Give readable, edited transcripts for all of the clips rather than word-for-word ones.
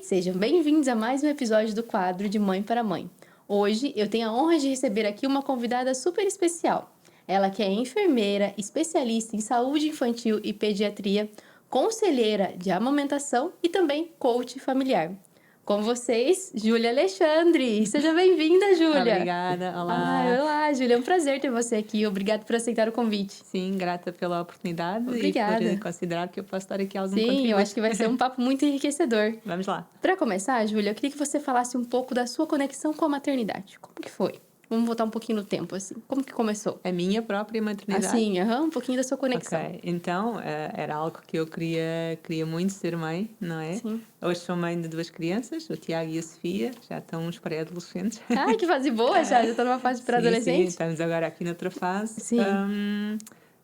Sejam bem-vindos a mais um episódio do quadro de Mãe para Mãe. Hoje eu tenho a honra de receber aqui uma convidada super especial. Ela que é enfermeira, especialista em saúde infantil e pediatria, conselheira de amamentação e também coach familiar. Com vocês, Júlia Alexandre. Seja bem-vinda, Júlia. Obrigada, olá. Olá, Júlia. É um prazer ter você aqui. Obrigada por aceitar o convite. Sim, grata pela oportunidade Obrigada. e por considerar que eu posso dar aqui algum Sim, contributo. eu acho que vai ser um papo muito enriquecedor. Vamos lá. Para começar, Júlia, eu queria que você falasse um pouco da sua conexão com a maternidade. Como que foi? Vamos voltar um pouquinho no tempo, assim. Como que começou? A minha própria maternidade. Assim, um pouquinho da sua conexão. Ok, então era algo que eu queria muito ser mãe, não é? Sim. Hoje sou mãe de 2 crianças, o Tiago e a Sofia, já estão uns pré-adolescentes. Ai, que fase boa, já estou numa fase para Sim, adolescente. estamos agora aqui noutra fase. Sim.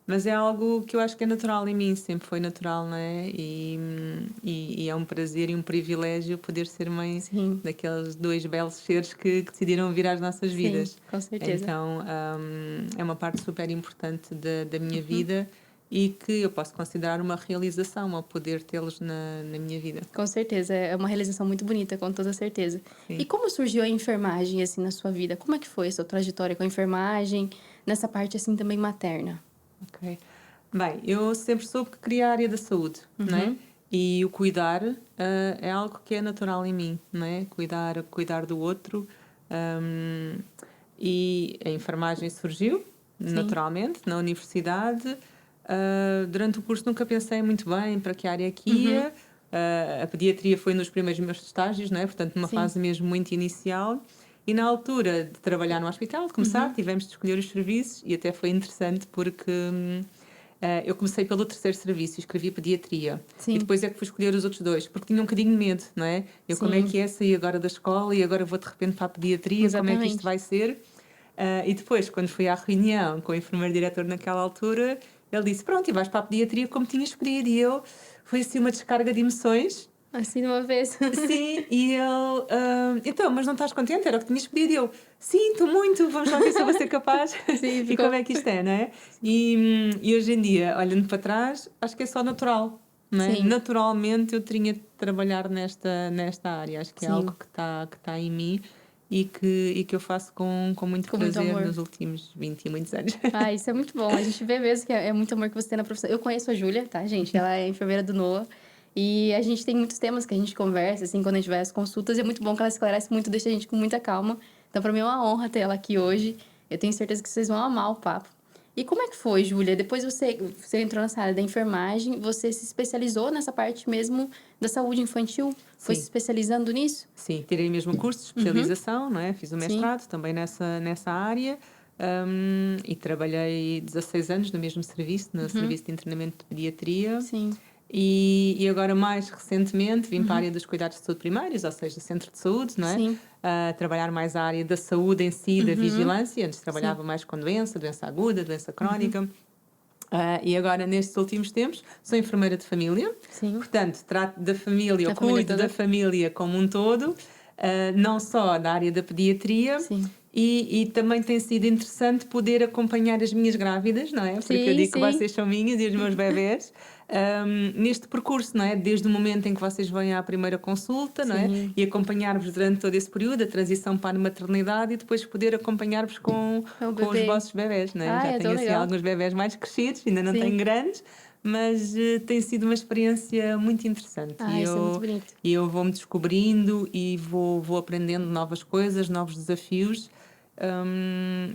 Mas é algo que eu acho que é natural em mim, sempre foi natural, não é? E é um prazer e um privilégio poder ser mãe Sim. daqueles 2 belos seres que decidiram vir às nossas vidas. Sim, com certeza. Então, é uma parte super importante da minha vida e que eu posso considerar uma realização ao poder tê-los na minha vida. Com certeza, é uma realização muito bonita, com toda certeza. Sim. E como surgiu a enfermagem, assim, na sua vida? Como é que foi a sua trajetória com a enfermagem, nessa parte, assim, também materna? Ok. Bem, eu sempre soube que queria a área da saúde, não é? E o cuidar é algo que é natural em mim, não é? Cuidar do outro. E a enfermagem surgiu, naturalmente, na universidade. Durante o curso nunca pensei muito bem para que área é que ia. A pediatria foi nos primeiros meus estágios, não é? Portanto, numa fase mesmo muito inicial. E na altura de trabalhar no hospital, de começar, tivemos de escolher os serviços e até foi interessante porque eu comecei pelo 3º serviço, escrevi pediatria. Sim. E depois é que fui escolher os outros 2, porque tinha um bocadinho de medo, não é? Como é que é sair agora da escola e agora vou de repente para a pediatria, Exatamente. como é que isto vai ser? E depois, quando fui à reunião com o enfermeiro-diretor naquela altura, ele disse, pronto, e vais para a pediatria como tinhas escolhido. E eu, foi assim uma descarga de emoções. Assim, de uma vez. Sim, e ele, então, mas não estás contente? Era o que tinhas pedido. E eu, sim, estou muito, vamos lá ver se eu vou ser capaz. Sim, E como é que isto é, não é? E hoje em dia, olhando para trás, acho que é só natural, não é? Sim. Naturalmente eu teria de trabalhar nesta área, acho que é algo que está em mim e que eu faço com muito muito prazer amor. nos últimos 20 e muitos anos. Ah, isso é muito bom. A gente vê mesmo que é muito amor que você tem na profissão. Eu conheço a Júlia, tá, gente? Ela é enfermeira do NOA. E a gente tem muitos temas que a gente conversa, assim, quando a gente vai às consultas. E é muito bom que ela esclarece muito, deixa a gente com muita calma. Então, pra mim é uma honra ter ela aqui hoje. Eu tenho certeza que vocês vão amar o papo. E como é que foi, Júlia? Depois você entrou nessa área da enfermagem, você se especializou nessa parte mesmo da saúde infantil? Foi Sim. se especializando nisso? Sim, tirei mesmo o curso de especialização, não é? Fiz o mestrado também nessa área e trabalhei 16 anos no mesmo serviço, no Serviço de Internamento de Pediatria. Sim. E agora, mais recentemente, vim para a área dos cuidados de saúde primários, ou seja, centro de saúde, não é? Sim. Trabalhar mais a área da saúde em si, da vigilância. Antes trabalhava mais com doença aguda, doença crónica. E agora, nestes últimos tempos, sou enfermeira de família. Sim. Portanto, trato da família, Da família cuido toda. da família como um todo, não só da área da pediatria. Sim. E também tem sido interessante poder acompanhar as minhas grávidas, não é? Porque eu digo que vocês são minhas e os meus bebés, neste percurso, não é? Desde o momento em que vocês vêm à primeira consulta, não é? E acompanhar-vos durante todo esse período, a transição para a maternidade e depois poder acompanhar-vos com os vossos bebés, não é? Já tenho assim alguns bebés mais crescidos, ainda não tenho grandes, mas tem sido uma experiência muito interessante. Isso é muito bonito. E eu vou-me descobrindo e vou aprendendo novas coisas, novos desafios.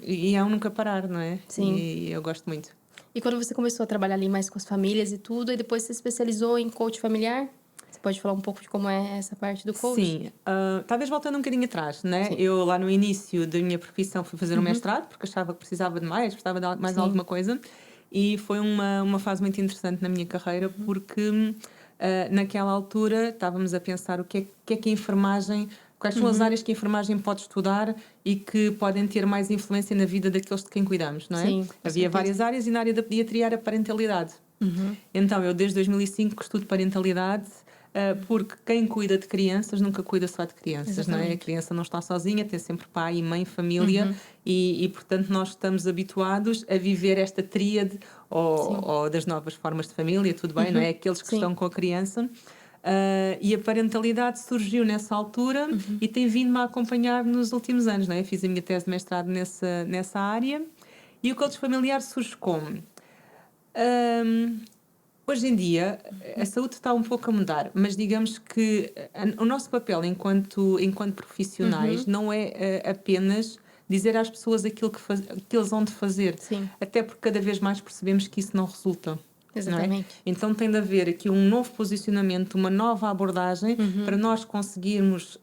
E é um nunca parar, não é? Sim. E eu gosto muito. E quando você começou a trabalhar ali mais com as famílias e tudo, e depois você se especializou em coach familiar? Você pode falar um pouco de como é essa parte do coach? Sim. Talvez voltando um bocadinho atrás, né? Eu lá no início da minha profissão fui fazer um mestrado, porque achava que precisava de mais, precisava de mais alguma coisa. E foi uma fase muito interessante na minha carreira, porque naquela altura estávamos a pensar o que é que a enfermagem... Quais são as áreas que a enfermagem pode estudar e que podem ter mais influência na vida daqueles de quem cuidamos, não é? Sim, Havia várias áreas e na área da pediatria era parentalidade. Então, eu desde 2005 que estudo parentalidade, porque quem cuida de crianças nunca cuida só de crianças, não é? A criança não está sozinha, tem sempre pai e mãe, família, e portanto nós estamos habituados a viver esta tríade ou das novas formas de família, tudo bem, não é? Aqueles que estão com a criança. E a parentalidade surgiu nessa altura e tem vindo-me a acompanhar nos últimos anos, não é? Fiz a minha tese de mestrado nessa área. E o coach familiar surge como? Hoje em dia, a saúde está um pouco a mudar, mas digamos que o nosso papel enquanto profissionais não é apenas dizer às pessoas aquilo que eles vão de fazer. Sim. Até porque cada vez mais percebemos que isso não resulta. Exatamente. Não é? Então tem de haver aqui um novo posicionamento, uma nova abordagem para nós conseguirmos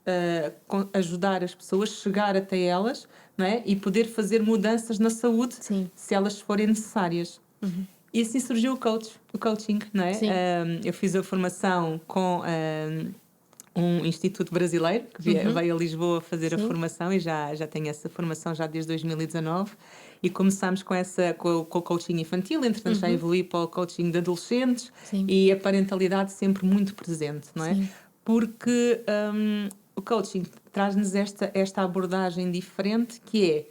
ajudar as pessoas, chegar até elas, não é? E poder fazer mudanças na saúde, Sim. se elas forem necessárias. E assim surgiu o coaching, não é? Sim. Eu fiz a formação com um instituto brasileiro que veio a Lisboa fazer a formação e já tenho essa formação já desde 2019 e começámos com o coaching infantil, entretanto já evolui para o coaching de adolescentes. Sim. E a parentalidade sempre muito presente, não é? Sim. Porque o coaching traz-nos esta abordagem diferente que é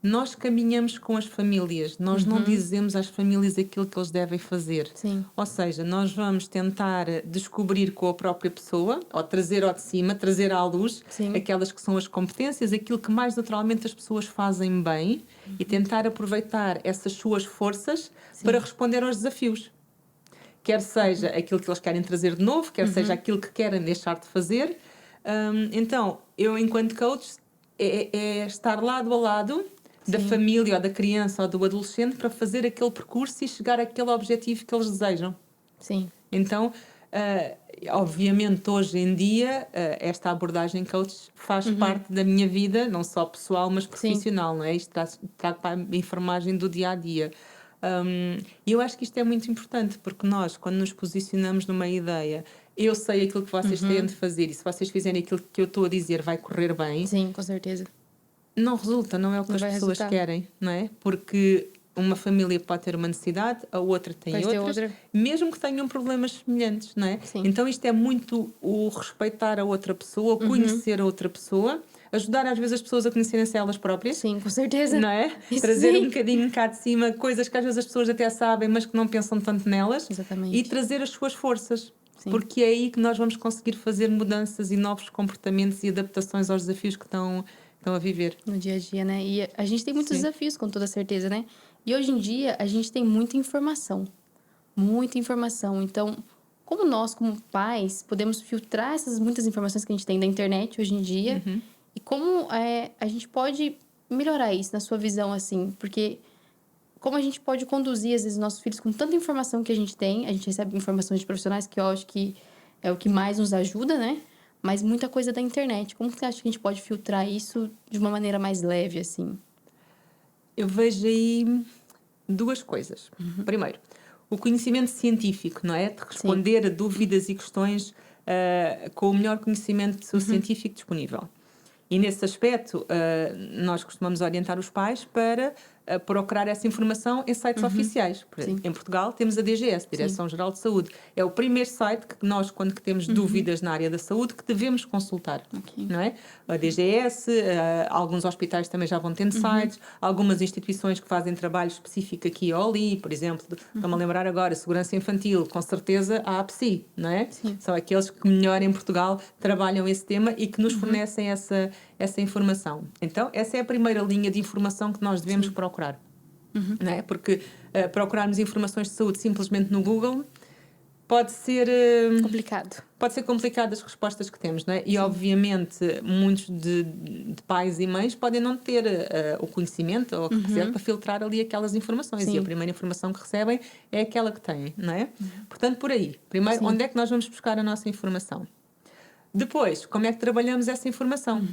nós caminhamos com as famílias, nós não dizemos às famílias aquilo que eles devem fazer. Sim. Ou seja, nós vamos tentar descobrir com a própria pessoa, ou trazer ao de cima, trazer à luz Sim. aquelas que são as competências, aquilo que mais naturalmente as pessoas fazem bem e tentar aproveitar essas suas forças para responder aos desafios. Quer seja aquilo que eles querem trazer de novo, quer seja aquilo que querem deixar de fazer. Então, eu enquanto coach é estar lado a lado da família ou da criança ou do adolescente para fazer aquele percurso e chegar àquele objetivo que eles desejam. Sim. Então, obviamente, hoje em dia, esta abordagem coach faz parte da minha vida, não só pessoal, mas profissional, não é? Isto trago para a enfermagem do dia-a-dia. E eu acho que isto é muito importante, porque nós, quando nos posicionamos numa ideia, eu sei aquilo que vocês têm de fazer e se vocês fizerem aquilo que eu estou a dizer vai correr bem. Sim, com certeza. Não resulta, não é o que as pessoas querem, não é? Porque uma família pode ter uma necessidade, a outra tem outra, mesmo que tenham problemas semelhantes, não é? Sim. Então isto é muito o respeitar a outra pessoa, o conhecer a outra pessoa, ajudar às vezes as pessoas a conhecerem-se elas próprias. Sim, com certeza. Não é? Trazer um bocadinho cá de cima coisas que às vezes as pessoas até sabem, mas que não pensam tanto nelas. Exatamente. E trazer as suas forças. Sim. Porque é aí que nós vamos conseguir fazer mudanças e novos comportamentos e adaptações aos desafios que estão a viver. No dia a dia, né? E a gente tem muitos desafios, com toda certeza, né? E hoje em dia, a gente tem muita informação. Muita informação. Então, como nós, como pais, podemos filtrar essas muitas informações que a gente tem da internet hoje em dia? E como a gente pode melhorar isso na sua visão, assim? Porque como a gente pode conduzir, às vezes, nossos filhos com tanta informação que a gente tem. A gente recebe informações de profissionais que eu acho que é o que mais nos ajuda, né? Mas muita coisa da internet. Como que você acha que a gente pode filtrar isso de uma maneira mais leve, assim? Eu vejo aí duas coisas. Primeiro, o conhecimento científico, não é? De responder a dúvidas e questões com o melhor conhecimento científico disponível. E nesse aspecto, nós costumamos orientar os pais para procurar essa informação em sites oficiais. Por exemplo, em Portugal temos a DGS, Direção-Geral de Saúde. É o primeiro site que nós, quando temos dúvidas na área da saúde, que devemos consultar. Não é? A DGS, alguns hospitais também já vão tendo sites, algumas instituições que fazem trabalho específico aqui ou ali, por exemplo, estou-me a lembrar agora, Segurança Infantil, com certeza a APSI, não é? Sim. São aqueles que melhor em Portugal trabalham esse tema e que nos fornecem essa informação. Então, essa é a primeira linha de informação que nós devemos procurar. Não é? Porque procurarmos informações de saúde simplesmente no Google pode ser complicado. Pode ser complicado as respostas que temos, não é? E obviamente muitos de pais e mães podem não ter o conhecimento ou o que quiser para filtrar ali aquelas informações. E a primeira informação que recebem é aquela que têm, não é? Portanto, por aí. Primeiro, onde é que nós vamos buscar a nossa informação? Depois, como é que trabalhamos essa informação?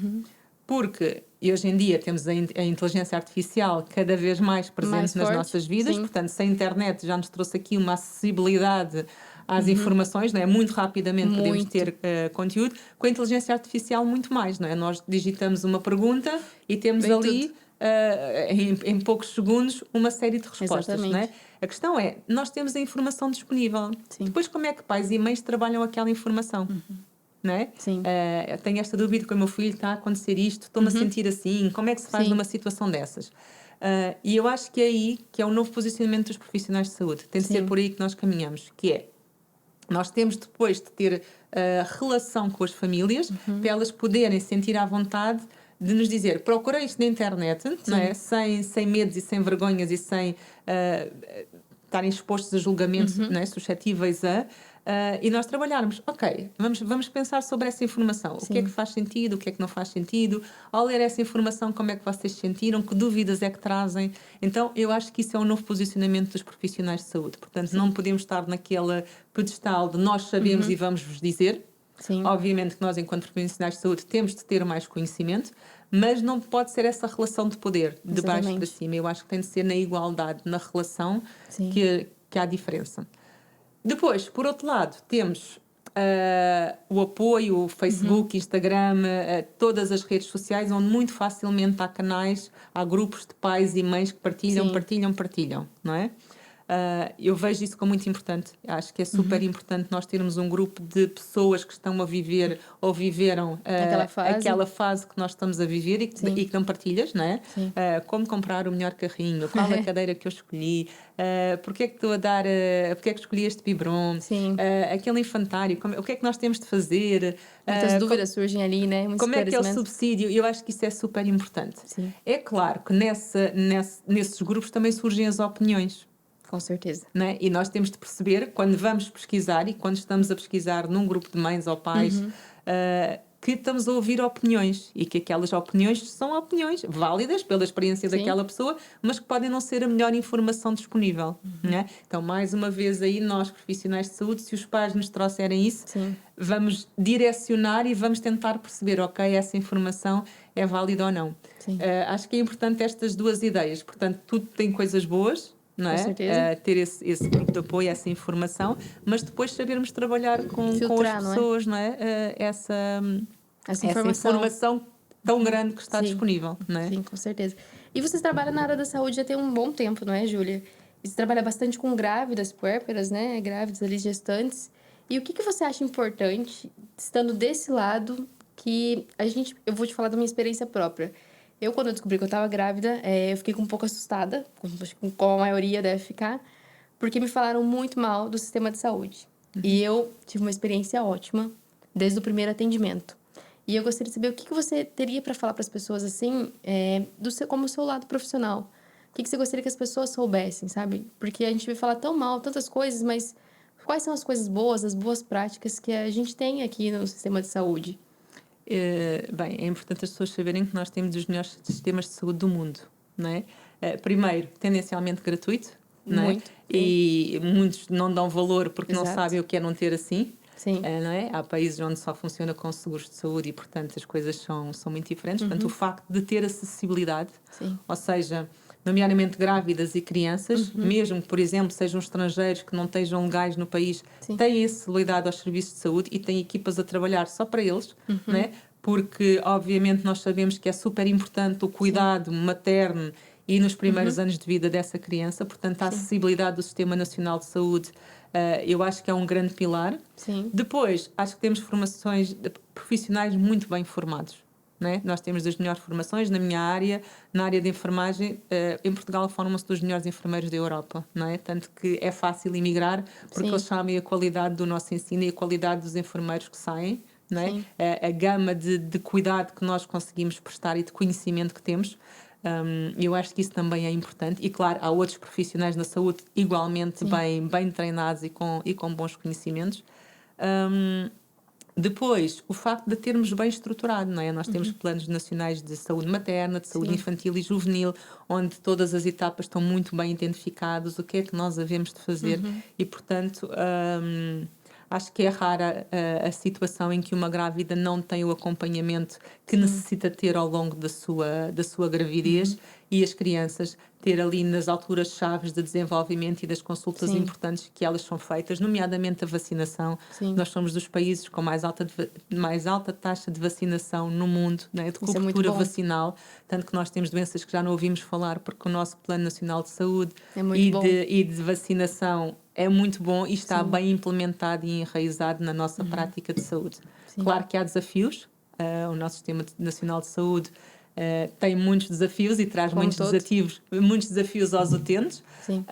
Porque hoje em dia temos a inteligência artificial cada vez mais presente nas nossas vidas, portanto, se a internet já nos trouxe aqui uma acessibilidade às informações, não é? Muito rapidamente podemos ter conteúdo, com a inteligência artificial muito mais, não é? Nós digitamos uma pergunta e temos ali, em poucos segundos, uma série de respostas, não é? A questão é, nós temos a informação disponível. Depois, como é que pais e mães trabalham aquela informação? Não é? Eu tenho esta dúvida com o meu filho, está a acontecer isto, estou-me a sentir assim, como é que se faz numa situação dessas? E eu acho que é aí que é o novo posicionamento dos profissionais de saúde. Tem de ser por aí que nós caminhamos, que é Nós temos depois de ter relação com as famílias para elas poderem sentir à vontade de nos dizer, procurei isto na internet, não é? Sem medos e sem vergonhas e sem estarem expostos a julgamentos, não é? Suscetíveis a... e nós trabalharmos, ok, vamos pensar sobre essa informação. O que é que faz sentido, o que é que não faz sentido? Ao ler essa informação, como é que vocês se sentiram? Que dúvidas é que trazem? Então, eu acho que isso é um novo posicionamento dos profissionais de saúde. Portanto, não podemos estar naquela pedestal de nós sabemos e vamos-vos dizer. Obviamente que nós, enquanto profissionais de saúde, temos de ter mais conhecimento, mas não pode ser essa relação de poder, de baixo para cima. Eu acho que tem de ser na igualdade, na relação, que há diferença. Depois, por outro lado, temos o apoio, o Facebook, Instagram, todas as redes sociais, onde muito facilmente há canais, há grupos de pais e mães que partilham, não é? Eu vejo isso como muito importante. Acho que é super importante nós termos um grupo de pessoas que estão a viver ou viveram aquela fase que nós estamos a viver e que não partilhas, não é? Como comprar o melhor carrinho, qual a cadeira que eu escolhi, porque é que estou a dar, porque é que escolhi este biberon, aquele infantário, o que é que nós temos de fazer. Muitas dúvidas surgem ali, né? Muitos como é que é o subsídio? Eu acho que isso é super importante. É claro que nesses grupos também surgem as opiniões. Com certeza. Né? E nós temos de perceber, quando vamos pesquisar e quando estamos a pesquisar num grupo de mães ou pais, que estamos a ouvir opiniões e que aquelas opiniões são opiniões válidas pela experiência daquela pessoa, mas que podem não ser a melhor informação disponível. Né? Então, mais uma vez aí, nós, profissionais de saúde, se os pais nos trouxerem isso, vamos direcionar e vamos tentar perceber, ok, essa informação é válida ou não. Acho que é importante estas duas ideias. Portanto, tudo tem coisas boas, não é? Ter esse grupo de apoio, essa informação, mas depois sabermos trabalhar com as pessoas, não é? Essa informação tão grande que está disponível, não é? Sim, com certeza. E vocês trabalham na área da saúde já tem um bom tempo, não é, Júlia? E você trabalha bastante com grávidas, puérperas, né? Grávidas ali, gestantes. E o que você acha importante, estando desse lado, eu vou te falar da minha experiência própria. Quando eu descobri que eu estava grávida, eu fiquei um pouco assustada, como a maioria deve ficar, porque me falaram muito mal do sistema de saúde. E eu tive uma experiência ótima, desde o primeiro atendimento. E eu gostaria de saber o que você teria para falar para as pessoas, assim, como o seu lado profissional. O que você gostaria que as pessoas soubessem, sabe? Porque a gente vai falar tão mal, tantas coisas, mas quais são as coisas boas, as boas práticas que a gente tem aqui no sistema de saúde? Bem, é importante as pessoas saberem que nós temos os melhores sistemas de saúde do mundo, não é? Primeiro, tendencialmente gratuito, não é? E muitos não dão valor porque não sabem o que é não ter assim. Não é? Há países onde só funciona com seguros de saúde e, portanto, as coisas são muito diferentes. Portanto, o facto de ter acessibilidade, ou seja, nomeadamente grávidas e crianças, mesmo que, por exemplo, sejam estrangeiros que não estejam legais no país, têm acessibilidade aos serviços de saúde e têm equipas a trabalhar só para eles, não é? Porque, obviamente, nós sabemos que é super importante o cuidado materno e nos primeiros anos de vida dessa criança. Portanto, a acessibilidade do Sistema Nacional de Saúde, eu acho que é um grande pilar. Depois, acho que temos formações de profissionais muito bem formados. Né? Nós temos das melhores formações na minha área, na área de enfermagem. Em Portugal formam-se dos melhores enfermeiros da Europa, não é? Tanto que é fácil emigrar porque eles sabem a qualidade do nosso ensino e a qualidade dos enfermeiros que saem, não é? A gama de cuidado que nós conseguimos prestar e de conhecimento que temos. Eu acho que isso também é importante e, claro, há outros profissionais na saúde igualmente bem treinados e com bons conhecimentos. Depois, o facto de termos bem estruturado, não é? Nós temos planos nacionais de saúde materna, de saúde infantil e juvenil, onde todas as etapas estão muito bem identificadas, o que é que nós havemos de fazer e, portanto, acho que é rara a situação em que uma grávida não tem o acompanhamento que necessita ter ao longo da sua gravidez e as crianças ter ali nas alturas chaves de desenvolvimento e das consultas importantes que elas são feitas, nomeadamente a vacinação. Nós somos dos países com mais alta taxa de vacinação no mundo, né, de cobertura vacinal, tanto que nós temos doenças que já não ouvimos falar porque o nosso Plano Nacional de Saúde e de vacinação é muito bom e está bem implementado e enraizado na nossa prática de saúde. Claro que há desafios. O nosso Sistema Nacional de Saúde tem muitos desafios e traz Como muitos desafios aos utentes. Sim.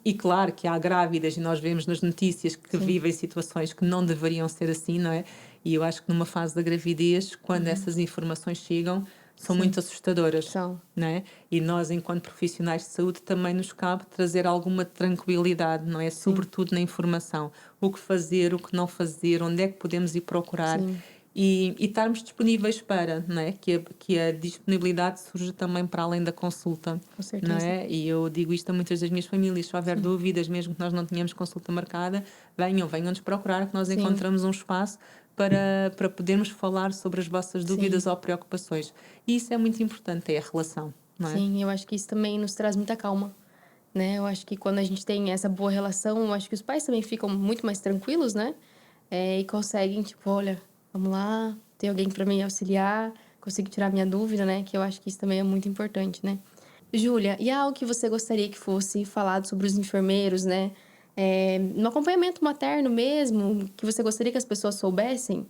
E claro que há grávidas, e nós vemos nas notícias que Sim. vivem situações que não deveriam ser assim, não é? E eu acho que numa fase da gravidez, quando essas informações chegam, são Sim. muito assustadoras. São. Não é? E nós, enquanto profissionais de saúde, também nos cabe trazer alguma tranquilidade, não é? Sim. Sobretudo na informação. O que fazer, o que não fazer, onde é que podemos ir procurar. Sim. E estarmos disponíveis para, não é? Que a disponibilidade surja também para além da consulta. Com certeza. Não é? E eu digo isto a muitas das minhas famílias: se houver dúvidas, mesmo que nós não tenhamos consulta marcada, venham-nos procurar, que nós Sim. encontramos um espaço para podermos falar sobre as vossas dúvidas Sim. ou preocupações. E isso é muito importante, é a relação, não é? Sim, eu acho que isso também nos traz muita calma, né? Eu acho que quando a gente tem essa boa relação, eu acho que os pais também ficam muito mais tranquilos, né? E conseguem, tipo, olha, vamos lá, tem alguém para me auxiliar, consigo tirar minha dúvida, né? Que eu acho que isso também é muito importante, né? Júlia, e há algo que você gostaria que fosse falado sobre os enfermeiros, né? No acompanhamento materno mesmo, que você gostaria que as pessoas soubessem,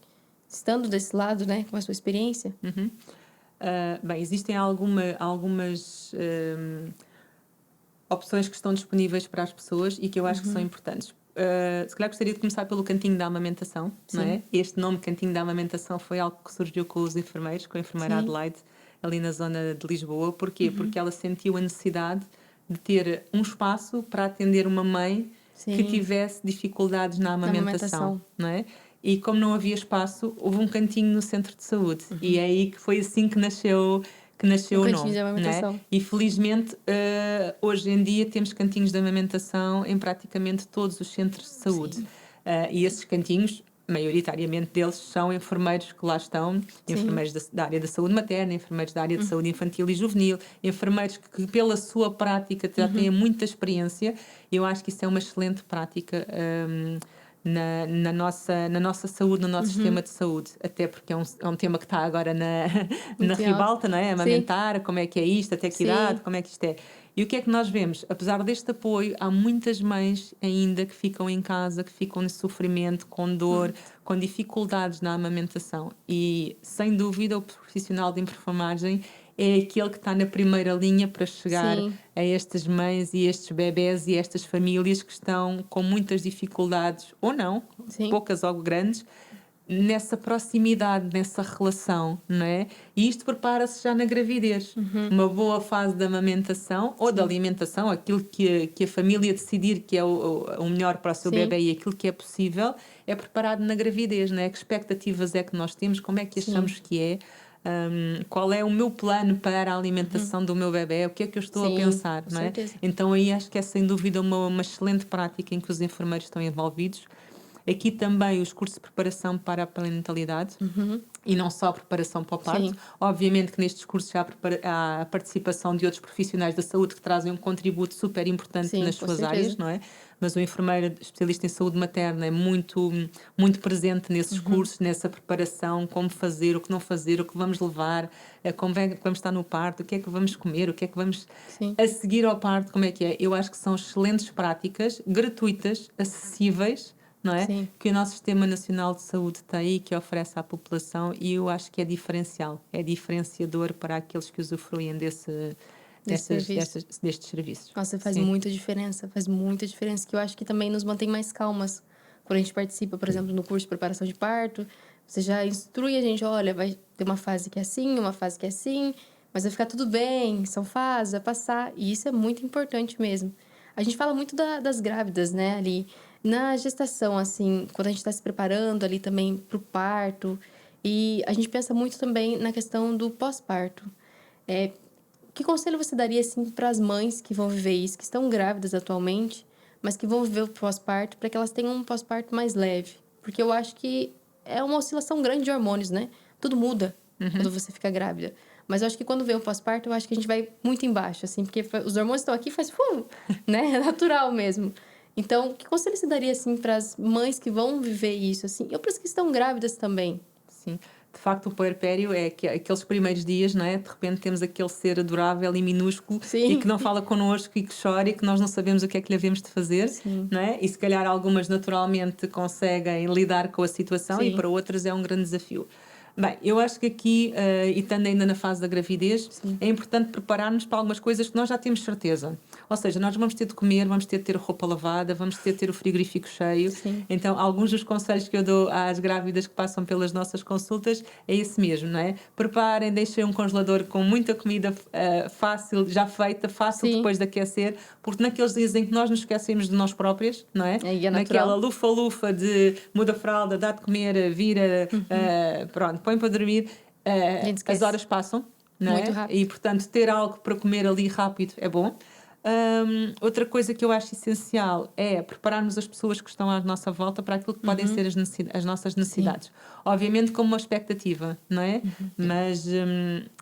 estando desse lado, né? Com a sua experiência? Bem, existem algumas opções que estão disponíveis para as pessoas e que eu acho que são importantes. Se calhar gostaria de começar pelo cantinho da amamentação, não é? Este nome, cantinho da amamentação, foi algo que surgiu com os enfermeiros, com a enfermeira Adelaide, ali na zona de Lisboa. Porquê? Porque ela sentiu a necessidade de ter um espaço para atender uma mãe que tivesse dificuldades na amamentação, não é? E como não havia espaço, houve um cantinho no centro de saúde. E é aí que foi assim que nasceu o nome, de amamentação. né? E felizmente hoje em dia temos cantinhos de amamentação em praticamente todos os centros de saúde. E esses cantinhos, maioritariamente deles, são enfermeiros que lá estão, enfermeiros da área da saúde materna, enfermeiros da área de saúde infantil e juvenil, enfermeiros que pela sua prática já têm muita experiência. Eu acho que isso é uma excelente prática na nossa saúde, no nosso sistema de saúde, até porque é um tema que está agora na ribalta, não é? Amamentar, como é que é isto, até que idade, como é que isto é. E o que é que nós vemos? Apesar deste apoio, há muitas mães ainda que ficam em casa, que ficam em sofrimento, com dor, com dificuldades na amamentação. E, sem dúvida, o profissional de enfermagem é aquele que está na primeira linha para chegar a estas mães e estes bebés e estas famílias que estão com muitas dificuldades, ou não, poucas ou grandes, nessa proximidade, nessa relação, não é? E isto prepara-se já na gravidez. Uma boa fase de amamentação ou de alimentação, aquilo que a família decidir que é o melhor para o seu bebé e aquilo que é possível, é preparado na gravidez, não é? Que expectativas é que nós temos, como é que achamos que é? Qual é o meu plano para a alimentação do meu bebé, o que é que eu estou a pensar, não é? Então aí acho que é sem dúvida uma excelente prática em que os enfermeiros estão envolvidos. Aqui também os cursos de preparação para a parentalidade e não só a preparação para o parto. Obviamente que nestes cursos já há a participação de outros profissionais da saúde que trazem um contributo super importante nas suas áreas, não é? Mas o enfermeiro especialista em saúde materna é muito, muito presente nesses cursos, nessa preparação, como fazer, o que não fazer, o que vamos levar, como vamos estar no parto, o que é que vamos comer, o que é que vamos a seguir ao parto, como é que é. Eu acho que são excelentes práticas, gratuitas, acessíveis, não é? Que o nosso Sistema Nacional de Saúde tem e que oferece à população, e eu acho que é diferencial, é diferenciador para aqueles que usufruem destes serviços. Nossa, faz muita diferença, que eu acho que também nos mantém mais calmas. Quando a gente participa, por exemplo, no curso de preparação de parto, você já instrui a gente, olha, vai ter uma fase que é assim, uma fase que é assim, mas vai ficar tudo bem, são fases, vai passar, e isso é muito importante mesmo. A gente fala muito das grávidas, né, ali na gestação, assim, quando a gente está se preparando ali também para o parto, e a gente pensa muito também na questão do pós-parto. Que conselho você daria, assim, para as mães que vão viver isso, que estão grávidas atualmente, mas que vão viver o pós-parto, para que elas tenham um pós-parto mais leve? Porque eu acho que é uma oscilação grande de hormônios, né? Tudo muda quando você fica grávida. Mas eu acho que quando vem o pós-parto, eu acho que a gente vai muito embaixo, assim, porque os hormônios estão aqui, faz né? É natural mesmo. Então, que conselho você daria, assim, para as mães que vão viver isso, assim? E para as que estão grávidas também? Sim. De facto, o puerpério é aqueles primeiros dias, não é? De repente temos aquele ser adorável e minúsculo e que não fala connosco e que chora e que nós não sabemos o que é que lhe havemos de fazer, não é? E se calhar algumas naturalmente conseguem lidar com a situação e para outras é um grande desafio. Bem, eu acho que aqui, e estando ainda na fase da gravidez, Sim. é importante preparar-nos para algumas coisas que nós já temos certeza. Ou seja, nós vamos ter de comer, vamos ter de ter roupa lavada, vamos ter de ter o frigorífico cheio. Sim. Então, alguns dos conselhos que eu dou às grávidas que passam pelas nossas consultas é esse mesmo, não é? Preparem, deixem um congelador com muita comida fácil, já feita, fácil Sim. depois de aquecer, porque naqueles dias em que nós nos esquecemos de nós próprias, não é? Aí é Naquela natural. lufa-lufa de muda a fralda, dá de comer, vira, pronto, põe para dormir, gente as esquece. horas passam, não Muito é? rápido. E portanto ter algo para comer ali rápido é bom. Outra coisa que eu acho essencial é prepararmos as pessoas que estão à nossa volta para aquilo que podem ser as nossas necessidades. Obviamente como uma expectativa, não é? Mas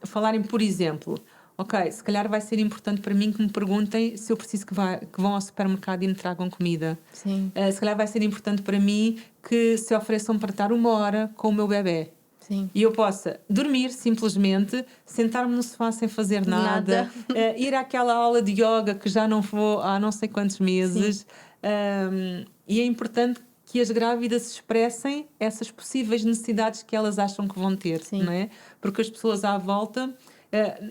falarem, por exemplo, ok, se calhar vai ser importante para mim que me perguntem se eu preciso que vão ao supermercado e me tragam comida. Sim. Se calhar vai ser importante para mim que se ofereçam para estar 1 hora com o meu bebê. Sim. E eu possa dormir simplesmente, sentar-me no sofá sem fazer nada, ir àquela aula de yoga que já não vou há não sei quantos meses. E é importante que as grávidas expressem essas possíveis necessidades que elas acham que vão ter, Sim. não é? Porque as pessoas à volta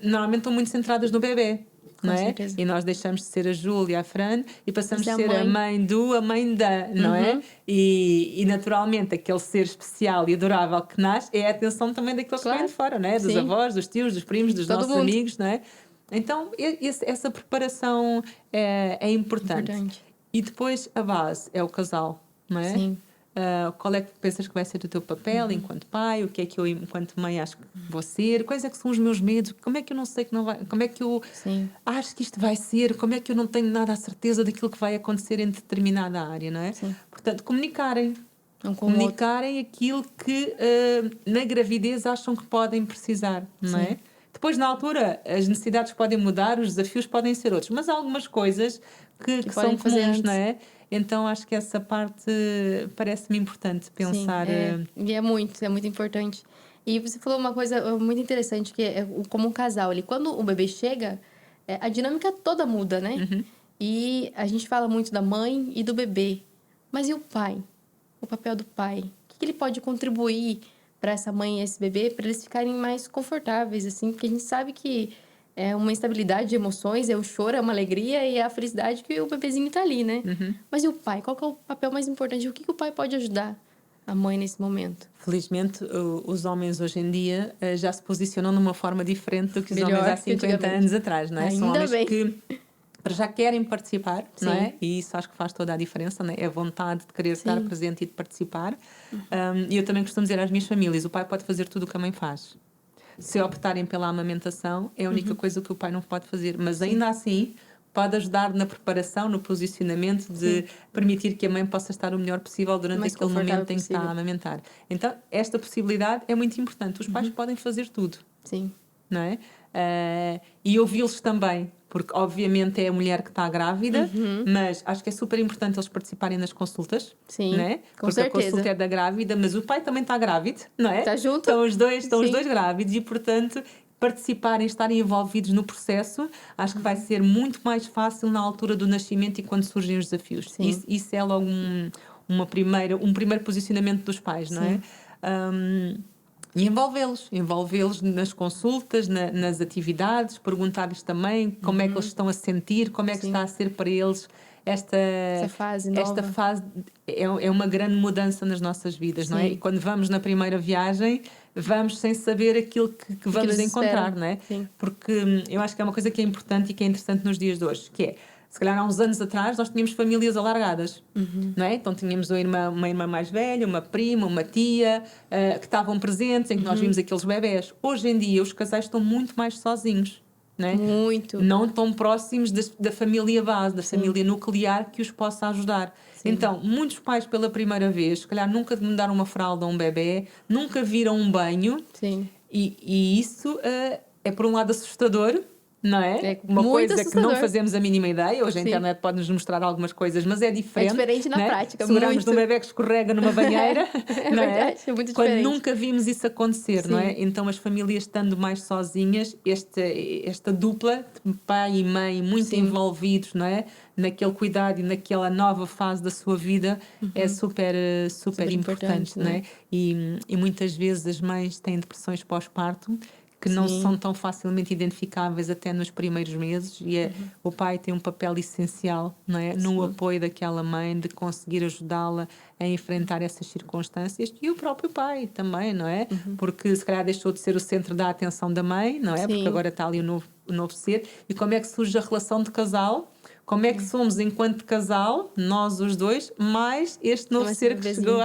normalmente estão muito centradas no bebê. Não é? certeza. E nós deixamos de ser a Júlia, a Fran e passamos Mas a é a ser a mãe. mãe do, a mãe da, não é? E naturalmente aquele ser especial e adorável que nasce é a atenção também daqueles que Claro. vêm de fora, não é? Dos Sim. avós, dos tios, dos primos, dos Todo nossos mundo. amigos, não é? Então essa preparação é importante. Importante. E depois a base é o casal, não é? Sim. Qual é que pensas que vai ser o teu papel enquanto pai? O que é que eu, enquanto mãe, acho que vou ser? Quais é que são os meus medos? Como é que eu não sei que não vai? Como é que eu Sim. acho que isto vai ser? Como é que eu não tenho nada a certeza daquilo que vai acontecer em determinada área, não é? Sim. Portanto, comunicarem. Um com o outro. Comunicarem aquilo que na gravidez acham que podem precisar, não é? Depois, na altura, as necessidades podem mudar, os desafios podem ser outros, mas há algumas coisas que podem são fazer comuns, antes. não é? Então, acho que essa parte parece-me importante pensar. Sim, e é muito importante. E você falou uma coisa muito interessante, que é como um casal ali. Quando o bebê chega, a dinâmica toda muda, né? E a gente fala muito da mãe e do bebê. Mas e o pai? O papel do pai? O que ele pode contribuir para essa mãe e esse bebê, para eles ficarem mais confortáveis, assim? Porque a gente sabe que é uma instabilidade de emoções, é o choro, é uma alegria e é a felicidade que o bebezinho tá ali, né? Mas e o pai? Qual que é o papel mais importante? O que o pai pode ajudar a mãe nesse momento? Felizmente, os homens hoje em dia já se posicionam de uma forma diferente do que os Melhor homens há que 50 antigamente. anos atrás, não é? São Ainda homens bem. que para já querem participar, não é? Sim. E isso acho que faz toda a diferença, não é? É a vontade de querer estar Sim. presente e de participar. E eu também costumo dizer às minhas famílias, o pai pode fazer tudo o que a mãe faz. Se optarem pela amamentação, é a única coisa que o pai não pode fazer. Mas ainda assim, pode ajudar na preparação, no posicionamento de permitir que a mãe possa estar o melhor possível durante Mais aquele confortável momento em que está a possível. amamentar. Então, esta possibilidade é muito importante. Os pais podem fazer tudo, Sim. não é? E ouvi-los também, porque obviamente é a mulher que está grávida, mas acho que é super importante eles participarem nas consultas, Sim, não é? com Porque certeza. a consulta é da grávida, mas o pai também está grávido, não é? Tá junto? Estão os dois Sim. grávidos e, portanto, participarem, estarem envolvidos no processo, acho que vai ser muito mais fácil na altura do nascimento e quando surgem os desafios. Sim. Isso é logo um primeiro posicionamento dos pais, não é? E envolvê-los nas consultas, nas atividades, perguntar-lhes também como é que eles estão a sentir, como é que está a ser para eles esta fase nova. Esta fase é uma grande mudança nas nossas vidas, não é? Sim. E quando vamos na primeira viagem, vamos sem saber aquilo que vamos nos encontrar, espera. não é? Sim. Porque eu acho que é uma coisa que é importante e que é interessante nos dias de hoje, que é, se calhar há uns anos atrás nós tínhamos famílias alargadas, não é? Então tínhamos uma irmã mais velha, uma prima, uma tia, que estavam presentes, em que nós vimos aqueles bebés. Hoje em dia os casais estão muito mais sozinhos, não é? Muito. Não tão próximos da família base, da família nuclear que os possa ajudar. Sim. Então, muitos pais pela primeira vez, se calhar nunca mudaram uma fralda a um bebê, nunca viram um banho, Sim. e isso é por um lado assustador, não é? É Uma muito coisa que não assustador. fazemos a mínima ideia. Hoje a Sim. internet pode-nos mostrar algumas coisas, mas é É diferente. diferente na né? prática, Seguramos muito. num bebé que escorrega numa banheira, É não verdade, é muito quando diferente. nunca vimos isso acontecer, não é? Sim. Então as famílias estando mais sozinhas, esta dupla, pai e mãe, muito Sim. envolvidos, não é? Naquele cuidado e naquela nova fase da sua vida, é super Super importante, importante, não é? né? E muitas vezes as mães têm depressões pós-parto que não são Sim. tão facilmente identificáveis até nos primeiros meses, e o pai tem um papel essencial, não é? No Sim. apoio daquela mãe, de conseguir ajudá-la a enfrentar essas circunstâncias, e o próprio pai também, não é? Porque se calhar deixou de ser o centro da atenção da mãe, não é? Porque Sim. agora está ali o novo ser. E como é que surge a relação de casal? Como é que somos enquanto casal, nós os dois, mais este novo Mas ser que bebezinho. chegou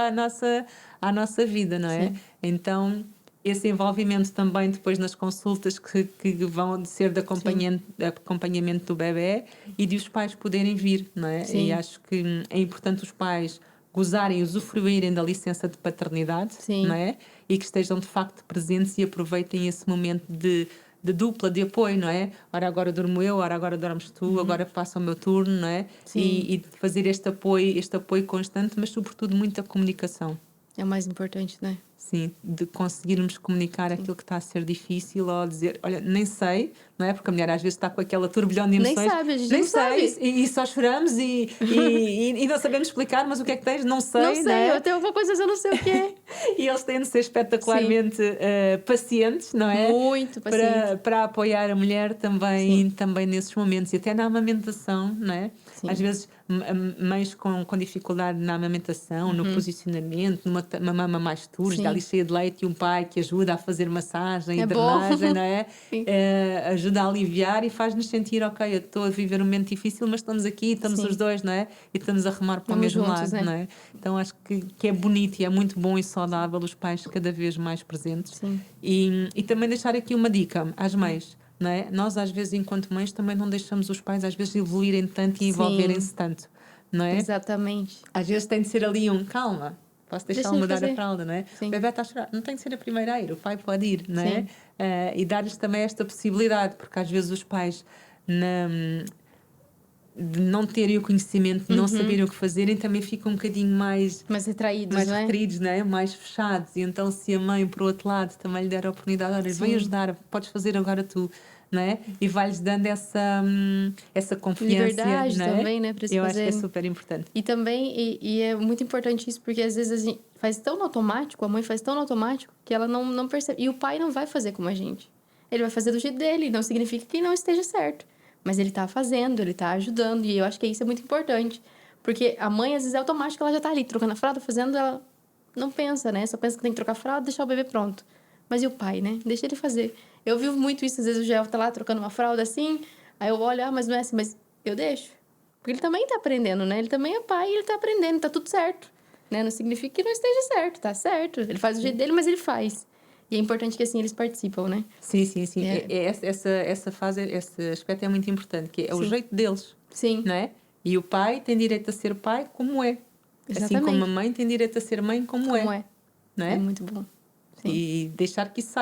à nossa vida, não é? Sim. Então, esse envolvimento também depois nas consultas que vão ser de acompanhamento do bebé, e de os pais poderem vir, não é? Sim. E acho que é importante os pais gozarem e usufruírem da licença de paternidade, Sim. não é? E que estejam de facto presentes e aproveitem esse momento de dupla, de apoio, não é? Ora agora durmo eu, ora agora dormes tu, agora passa o meu turno, não é? Sim. E de fazer este apoio constante, mas sobretudo muita comunicação. É o mais importante, né? Sim, de conseguirmos comunicar aquilo que está a ser difícil, ou dizer, olha, nem sei, não é? Porque a mulher às vezes está com aquele turbilhão de Nem emoções. sabe, a gente Nem não sei, sabe. e só choramos e não sabemos explicar, mas o que é que tens? Não sei, Não sei, é? eu tenho alguma coisa, mas eu não sei o que é. E eles têm de ser espetacularmente pacientes, não é? Muito paciente. Para apoiar a mulher também nesses momentos, e até na amamentação, não é? Sim. Às vezes mães com dificuldade na amamentação, no posicionamento, numa mama mais túrgida, Sim. ali cheia de leite, e um pai que ajuda a fazer massagem e É bom. drenagem, não é? Sim. Ajuda a aliviar e faz-nos sentir, ok, eu estou a viver um momento difícil, mas estamos aqui, estamos Sim. os dois, não é? E estamos a remar para o Vamos mesmo juntos, lado, né? não é? Então acho que é bonito e é muito bom e saudável os pais cada vez mais presentes. Sim. E também deixar aqui uma dica às mães, não é? Nós às vezes enquanto mães também não deixamos os pais às vezes evoluírem tanto e Sim. envolverem-se tanto, não é? Exatamente. Às vezes tem de ser ali calma, posso Deixa deixá-lo ele mudar a fazer. fralda, não é? Sim. O bebé está a chorar, não tem de ser a primeira a ir, o pai pode ir, não é? Sim. E dar-lhes também esta possibilidade, porque às vezes os pais de não terem o conhecimento, de não saberem o que fazerem, também ficam um bocadinho mais Mais retraídos, não é? retraídos, não é? Mais fechados. E então, se a mãe, por outro lado, também lhe der a oportunidade, olha, vem ajudar, podes fazer agora tu, não é? E vai-lhes dando essa confiança, Liberdade não é? também, né? Para se Eu acho que é fazerem. super importante. E também, e é muito importante isso, porque às vezes a gente faz tão no automático, a mãe faz tão no automático, que ela não percebe. E o pai não vai fazer como a gente. Ele vai fazer do jeito dele, não significa que não esteja certo. Mas ele tá fazendo, ele tá ajudando, e eu acho que isso é muito importante. Porque a mãe, às vezes, é automático, ela já tá ali, trocando a fralda, fazendo, ela não pensa, né? Só pensa que tem que trocar a fralda, deixar o bebê pronto. Mas e o pai, né? Deixa ele fazer. Eu vivo muito isso, às vezes o Gel tá lá trocando uma fralda assim, aí eu olho, mas não é assim, mas eu deixo. Porque ele também tá aprendendo, né? Ele também é pai e ele tá aprendendo, tá tudo certo. Né? Não significa que não esteja certo, tá certo. Ele faz do jeito dele, mas ele faz. E é importante que assim eles participam, né? Sim, sim, sim. É. Essa fase, esse aspecto é muito importante, que é o Sim. jeito deles, Sim, não é? E o pai tem direito a ser pai como é. Assim exatamente. como a mãe tem direito a ser mãe como é. Não é? É muito bom. Sim. E deixar que isso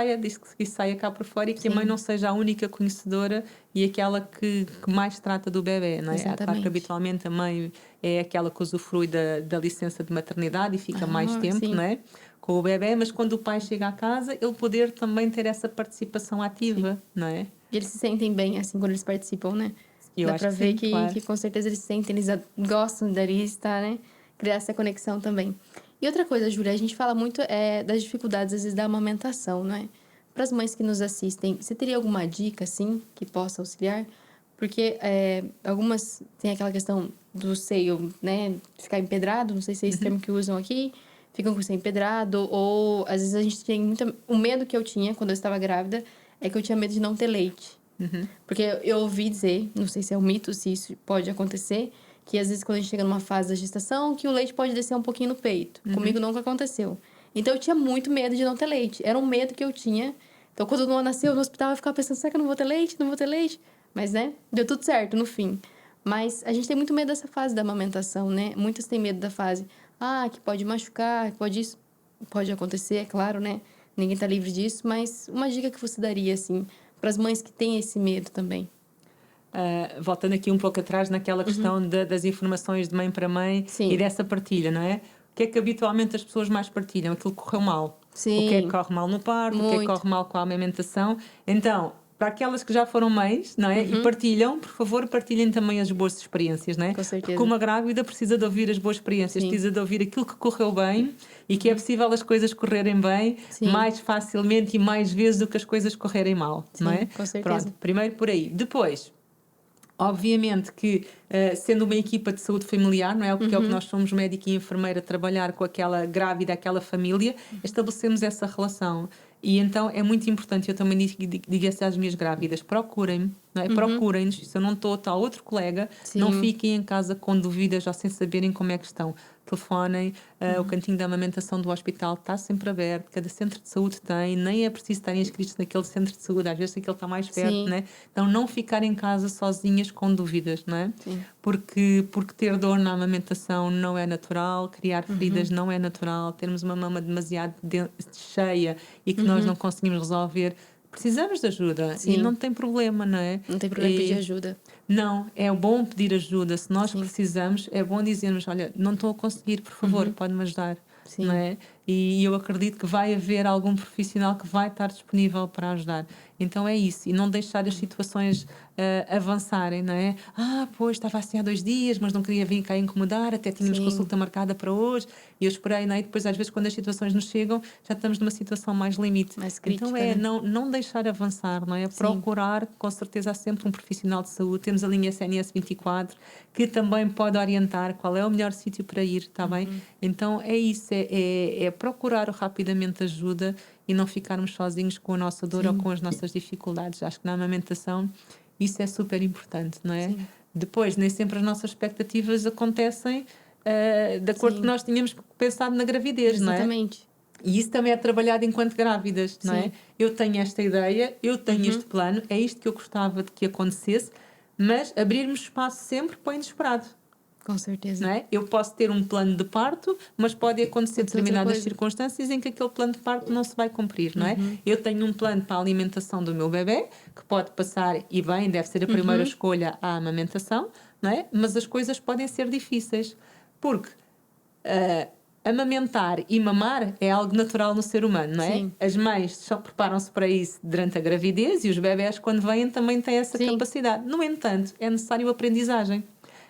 saia cá por fora, e que a Sim. mãe não seja a única conhecedora e aquela que mais trata do bebê, não é? Claro que Exatamente. habitualmente a mãe é aquela que usufrui da licença de maternidade e fica mais tempo, sim. não é? Com o bebê, mas quando o pai chega à casa, ele poder também ter essa participação ativa, não é? E eles se sentem bem, assim, quando eles participam, né? Eu Dá acho pra que ver sim, que, claro. que com certeza eles se sentem, eles gostam dali estar, né? Criar essa conexão também. E outra coisa, Júlia, a gente fala muito das dificuldades, às vezes, da amamentação, né? Para as mães que nos assistem, você teria alguma dica, assim, que possa auxiliar? Porque algumas têm aquela questão do seio, né? Ficar empedrado, não sei se é esse termo que usam aqui. Ficam com o seio empedrado, ou às vezes a gente tem o medo que eu tinha quando eu estava grávida é que eu tinha medo de não ter leite. Porque eu ouvi dizer, não sei se é um mito, se isso pode acontecer, que às vezes quando a gente chega numa fase da gestação, que o leite pode descer um pouquinho no peito. Comigo nunca aconteceu. Então eu tinha muito medo de não ter leite. Era um medo que eu tinha. Então quando o Noah nasceu no hospital, eu ficava pensando, será que eu não vou ter leite? Não vou ter leite? Mas, né, deu tudo certo no fim. Mas a gente tem muito medo dessa fase da amamentação, né? Muitas têm medo da fase, que pode machucar, que pode isso. Pode acontecer, é claro, né? Ninguém tá livre disso, mas uma dica que você daria, assim, para as mães que têm esse medo também? Voltando aqui um pouco atrás naquela questão das informações de mãe para mãe. Sim. E dessa partilha, não é? O que é que habitualmente as pessoas mais partilham? Aquilo que correu mal. Sim. O que é que corre mal no parto, o que é que corre mal com a amamentação. Então, para aquelas que já foram mães, não é? E partilham, por favor, partilhem também as boas experiências, não é? Com certeza. Porque uma grávida precisa de ouvir as boas experiências, Sim. precisa de ouvir aquilo que correu bem e que é possível as coisas correrem bem mais facilmente e mais vezes do que as coisas correrem mal, não é? Com certeza. Pronto, primeiro por aí. Depois, obviamente que, sendo uma equipa de saúde familiar, não é? Porque é o que nós somos, médico e enfermeira, trabalhar com aquela grávida, aquela família, estabelecemos essa relação. E então é muito importante, eu também digo isso às minhas grávidas, procurem-me, não é? Procurem-nos, se eu não estou, está outro colega, não fiquem em casa com dúvidas ou sem saberem como é que estão. Telefonem, o cantinho da amamentação do hospital está sempre aberto, cada centro de saúde tem, nem é preciso estarem inscritos naquele centro de saúde, às vezes aquele está mais perto, não é? Então não ficarem em casa sozinhas com dúvidas, não é? Sim. Porque ter dor na amamentação não é natural, criar feridas não é natural, termos uma mama demasiado cheia e que nós não conseguimos resolver, precisamos de ajuda. E não tem problema, não é? Não tem problema pedir ajuda. Não, é bom pedir ajuda. Se nós precisamos, é bom dizermos, olha, não estou a conseguir, por favor, pode-me ajudar. Não é? E eu acredito que vai haver algum profissional que vai estar disponível para ajudar. Então é isso. E não deixar as situações avançarem, não é? Pois, estava assim há 2 dias, mas não queria vir cá incomodar, até tínhamos consulta marcada para hoje. E eu esperei, não é? E depois, às vezes, quando as situações nos chegam, já estamos numa situação mais limite. Mais crítica, então é né? não deixar avançar, não é? Procurar, com certeza há sempre um profissional de saúde. Temos a linha SNS 24, que também pode orientar qual é o melhor sítio para ir, está bem? Então é isso, é procurar rapidamente ajuda e não ficarmos sozinhos com a nossa dor ou com as nossas dificuldades. Acho que na amamentação isso é super importante, não é? Depois, nem sempre as nossas expectativas acontecem de acordo com o que nós tínhamos pensado na gravidez, não é? Exatamente. E isso também é trabalhado enquanto grávidas, não é? Eu tenho esta ideia, eu tenho este plano, é isto que eu gostava de que acontecesse, mas abrirmos espaço sempre para o inesperado. Com certeza. Não é? Eu posso ter um plano de parto, mas pode acontecer determinadas circunstâncias em que aquele plano de parto não se vai cumprir, não é? Eu tenho um plano para a alimentação do meu bebê, que pode passar, e bem, deve ser a primeira escolha, a amamentação, não é? Mas as coisas podem ser difíceis, porque amamentar e mamar é algo natural no ser humano, não é? As mães só preparam-se para isso durante a gravidez e os bebés, quando vêm, também têm essa capacidade. No entanto, é necessário aprendizagem.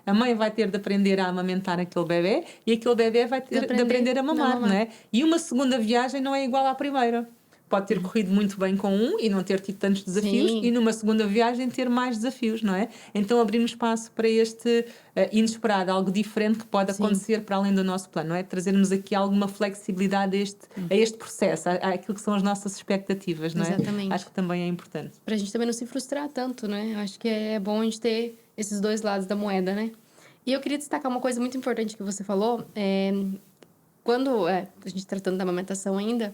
A mãe vai ter de aprender a amamentar aquele bebê e aquele bebê vai ter de aprender a mamar, não é? E uma segunda viagem não é igual à primeira. Pode ter corrido muito bem com um e não ter tido tantos desafios e numa segunda viagem ter mais desafios, não é? Então abrimos espaço para este inesperado, algo diferente que pode acontecer para além do nosso plano, não é? Trazermos aqui alguma flexibilidade a este processo, àquilo que são as nossas expectativas, não é? Exatamente. Acho que também é importante. Para a gente também não se frustrar tanto, né? Acho que é bom a gente ter esses dois lados da moeda, né? E eu queria destacar uma coisa muito importante que você falou. Quando a gente tratando da amamentação ainda,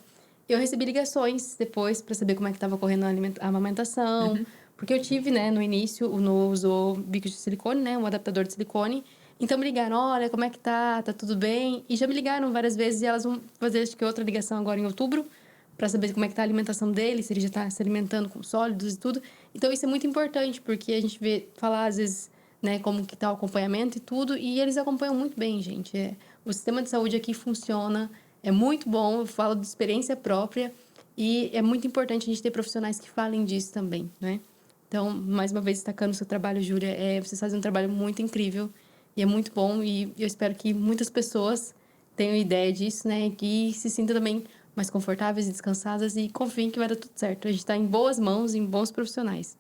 eu recebi ligações depois para saber como é que estava correndo a amamentação. Porque eu tive, né, no início, usou bico de silicone, né? Um adaptador de silicone. Então me ligaram, olha, como é que tá? Tá tudo bem? E já me ligaram várias vezes e elas vão fazer, acho que outra ligação agora em outubro para saber como é que tá a alimentação dele, se ele já tá se alimentando com sólidos e tudo. Então isso é muito importante, porque a gente vê falar às vezes, né, como que tá o acompanhamento e tudo, e eles acompanham muito bem, gente. O sistema de saúde aqui funciona, é muito bom, eu falo de experiência própria, e é muito importante a gente ter profissionais que falem disso também, né? Então, mais uma vez, destacando o seu trabalho, Júlia, vocês fazem um trabalho muito incrível, e é muito bom, e eu espero que muitas pessoas tenham ideia disso, né, e que se sintam também mais confortáveis e descansadas, e confiem que vai dar tudo certo. A gente está em boas mãos, em bons profissionais.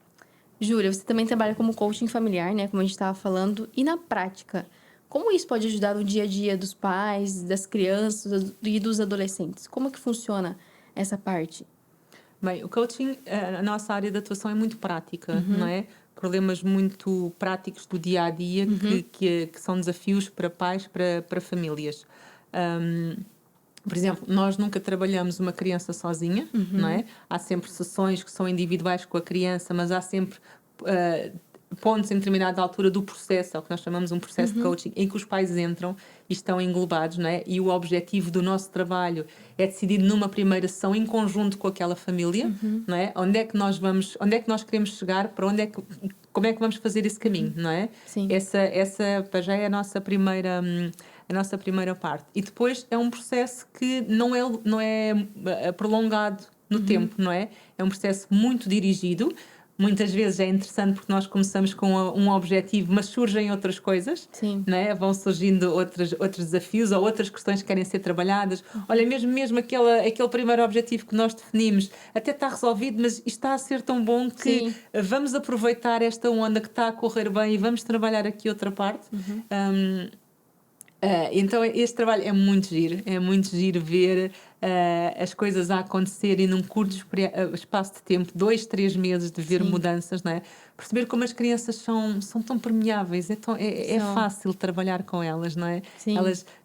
Júlia, você também trabalha como coaching familiar, né? Como a gente estava falando. E na prática, como isso pode ajudar no dia a dia dos pais, das crianças e dos adolescentes? Como que funciona essa parte? Bem, o coaching, a nossa área de atuação é muito prática, não é? Problemas muito práticos do dia a dia que são desafios para pais, para famílias. Por exemplo, nós nunca trabalhamos uma criança sozinha, não é? Há sempre sessões que são individuais com a criança, mas há sempre pontos em determinada altura do processo, ao que nós chamamos um processo de coaching, em que os pais entram e estão englobados, não é? E o objetivo do nosso trabalho é decidido numa primeira sessão em conjunto com aquela família, não é? Onde é que nós vamos, onde é que nós queremos chegar, para onde é que, como é que vamos fazer esse caminho, não é? Sim. Essa já é a nossa primeira parte. E depois é um processo que não é prolongado no tempo, não é? É um processo muito dirigido. Muitas vezes é interessante porque nós começamos com um objetivo, mas surgem outras coisas, Sim. não é? Vão surgindo outros desafios ou outras questões que querem ser trabalhadas. Olha, mesmo aquele primeiro objetivo que nós definimos até está resolvido, mas isto está a ser tão bom que Sim. vamos aproveitar esta onda que está a correr bem e vamos trabalhar aqui outra parte. Então este trabalho é muito giro ver as coisas a acontecerem num curto espaço de tempo, 2, 3 meses de ver mudanças, não é? Perceber como as crianças são tão permeáveis, é fácil trabalhar com elas, não é? Sim.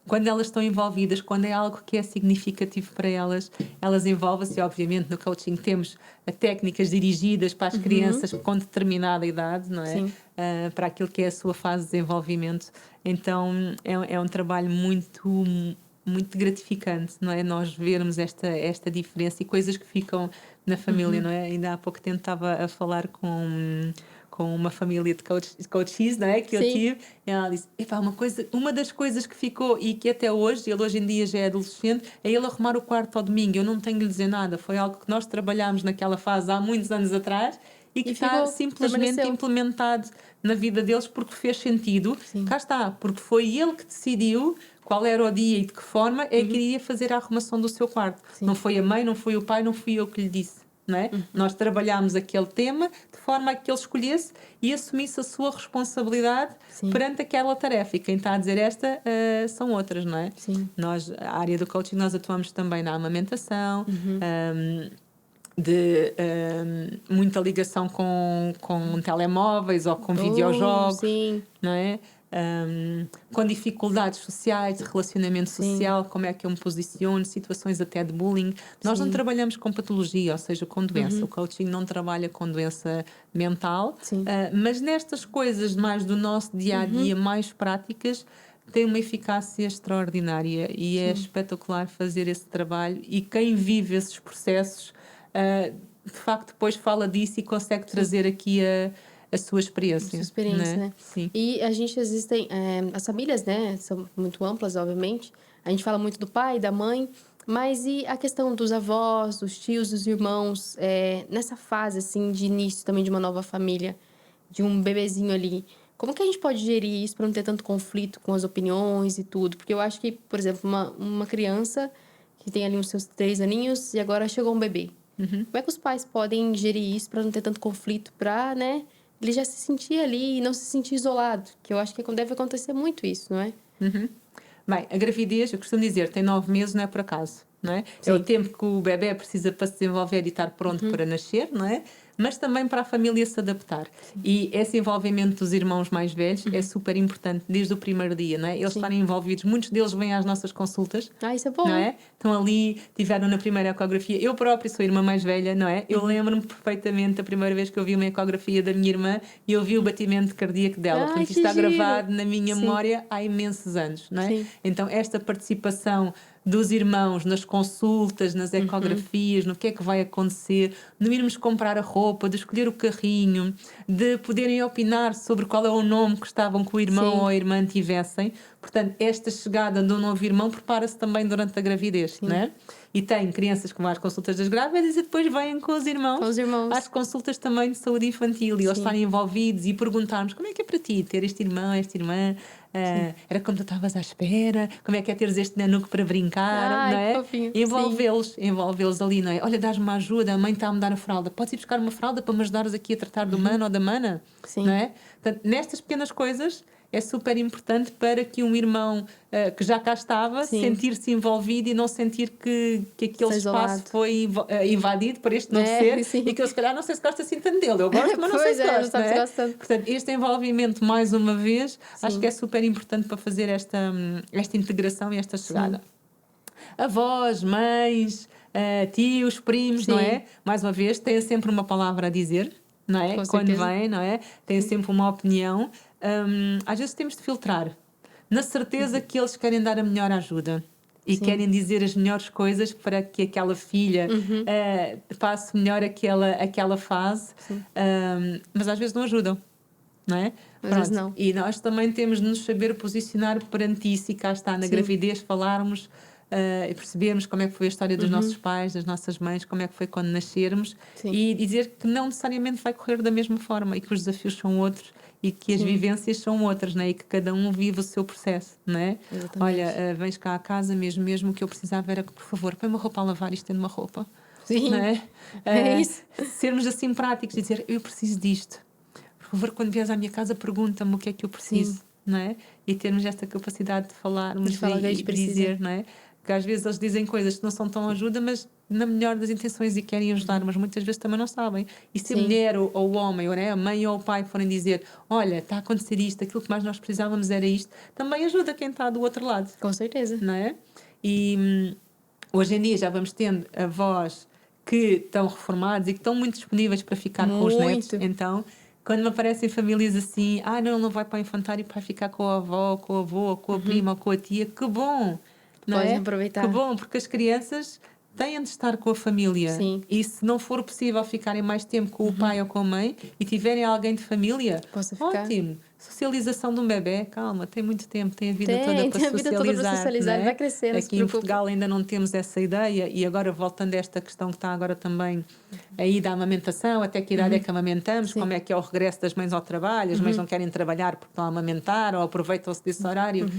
Quando elas estão envolvidas, quando é algo que é significativo para elas, elas envolvem-se. Obviamente no coaching temos técnicas dirigidas para as crianças com determinada idade, não é? Sim. Para aquilo que é a sua fase de desenvolvimento. Então é um trabalho muito gratificante, não é? Nós vermos esta diferença e coisas que ficam na família, não é? Ainda há pouco tempo estava a falar com uma família de coaches, não é? Que eu tive, e ela disse: uma das coisas que ficou e que até hoje, ele hoje em dia já é adolescente, é ele arrumar o quarto ao domingo. Eu não tenho de lhe dizer nada, foi algo que nós trabalhámos naquela fase há muitos anos atrás e que está simplesmente implementado na vida deles porque fez sentido. Sim. Cá está, porque foi ele que decidiu qual era o dia e de que forma é que iria fazer a arrumação do seu quarto. Sim. Não foi a mãe, não foi o pai, não fui eu que lhe disse. Não é? Nós trabalhámos aquele tema de forma a que ele escolhesse e assumisse a sua responsabilidade perante aquela tarefa. E quem está a dizer esta são outras, não é? Sim. A área do coaching, nós atuamos também na amamentação, de muita ligação com telemóveis ou com videojogos, sim. não é? Com dificuldades sociais, de relacionamento social, como é que eu me posiciono, situações até de bullying. Nós não trabalhamos com patologia, ou seja, com doença. O coaching não trabalha com doença mental, mas nestas coisas mais do nosso dia-a-dia, mais práticas, tem uma eficácia extraordinária e é espetacular fazer esse trabalho, e quem vive esses processos de facto depois fala disso e consegue trazer aqui a sua experiência. Né? Sim. E a gente existem as famílias, né, são muito amplas, obviamente. A gente fala muito do pai, da mãe, mas e a questão dos avós, dos tios, dos irmãos, nessa fase assim de início também de uma nova família, de um bebezinho ali. Como que a gente pode gerir isso para não ter tanto conflito com as opiniões e tudo? Porque eu acho que, por exemplo, uma criança que tem ali uns seus 3 aninhos e agora chegou um bebê. Como é que os pais podem gerir isso para não ter tanto conflito, para, né, ele já se sentir ali e não se sentir isolado? Que eu acho que deve acontecer muito isso, não é? Bem, a gravidez, eu costumo dizer, tem 9 meses, não é por acaso, não é? É o tempo que o bebê precisa para se desenvolver e estar pronto para nascer, não é? Mas também para a família se adaptar. E esse envolvimento dos irmãos mais velhos é super importante desde o primeiro dia, não é? Eles estarem envolvidos, muitos deles vêm às nossas consultas. Isso é bom. Não é? Estão ali, tiveram na primeira ecografia. Eu própria sou a irmã mais velha, não é? Eu lembro-me perfeitamente da primeira vez que eu vi uma ecografia da minha irmã e eu vi o batimento cardíaco dela. Portanto, isto está gravado na minha memória há imensos anos, não é? Então, esta participação dos irmãos nas consultas, nas ecografias, no que é que vai acontecer, no irmos comprar a roupa, de escolher o carrinho, de poderem opinar sobre qual é o nome que estavam que o irmão ou a irmã tivessem. Portanto, esta chegada de um novo irmão prepara-se também durante a gravidez, não é? E tem crianças que vão às consultas das grávidas e depois vêm com os irmãos às consultas também de saúde infantil, e eles estarem envolvidos e perguntarmos: como é que é para ti ter este irmão, esta irmã? Era como tu estavas à espera? Como é que é teres este nanuco para brincar? Não é? Envolvê-los ali, não é? Olha, dás-me uma ajuda, a mãe está a me dar a fralda, podes ir buscar uma fralda para me ajudares aqui a tratar do mano ou da mana? Não é? Portanto, nestas pequenas coisas é super importante para que um irmão que já cá estava sentir-se envolvido e não sentir que aquele espaço foi invadido por este novo ser e que eu se calhar não sei se gosto assim tanto dele. Eu gosto, mas não sei se gosto. Não é? Portanto, este envolvimento, mais uma vez, acho que é super importante para fazer esta integração e esta chegada. Avós, mães, tios, primos, não é? Mais uma vez, têm sempre uma palavra a dizer. não é? Com Quando certeza. vem, não é? Tem sempre uma opinião. Às vezes temos de filtrar, na certeza que eles querem dar a melhor ajuda e Sim. querem dizer as melhores coisas para que aquela filha passe melhor aquela fase, Sim. mas às vezes não ajudam, não é? Às vezes não. E nós também temos de nos saber posicionar perante isso, e cá está, na Sim. gravidez, falarmos e percebermos como é que foi a história dos nossos pais, das nossas mães, como é que foi quando nascermos, Sim. e dizer que não necessariamente vai correr da mesma forma e que os desafios são outros e que as Sim. vivências são outras, não é? E que cada um vive o seu processo, não é? Exatamente. Olha, vens cá à casa mesmo, o que eu precisava era que, por favor, põe uma roupa a lavar, isto é de uma roupa, Sim. não é? É isso. Sermos assim práticos e dizer, eu preciso disto. Por favor, quando vieres à minha casa, pergunta-me o que é que eu preciso, Sim. não é? E termos esta capacidade de falarmos De falar o que a gente e precisa. dizer, não é? Que às vezes eles dizem coisas que não são tão ajuda, mas na melhor das intenções e querem ajudar, mas muitas vezes também não sabem. E se a Sim. mulher ou o homem, ou né, a mãe ou o pai forem dizer, olha, está a acontecer isto, aquilo que mais nós precisávamos era isto, também ajuda quem está do outro lado, Com certeza. não é? E hoje em dia já vamos tendo avós que estão reformados e que estão muito disponíveis para ficar com os netos. Muito. Então, quando me aparecem famílias assim, não, ele não vai para o infantário para ficar com a avó, com o avô, com a prima ou com a tia, que bom! Não Podem é? aproveitar. Que bom, porque as crianças têm de estar com a família. Sim. E se não for possível ficarem mais tempo com o pai ou com a mãe e tiverem alguém de família, Possa ficar. ótimo! Socialização de um bebé, calma, tem muito tempo, tem a vida Tem, toda para tem a vida toda para socializar. socializar, não é? vai crescer, não se Aqui em preocupe. Portugal ainda não temos essa ideia, e agora voltando a esta questão que está agora também aí da amamentação, até que idade é que amamentamos, Sim. como é que é o regresso das mães ao trabalho, as mães não querem trabalhar porque estão a amamentar ou aproveitam-se desse horário.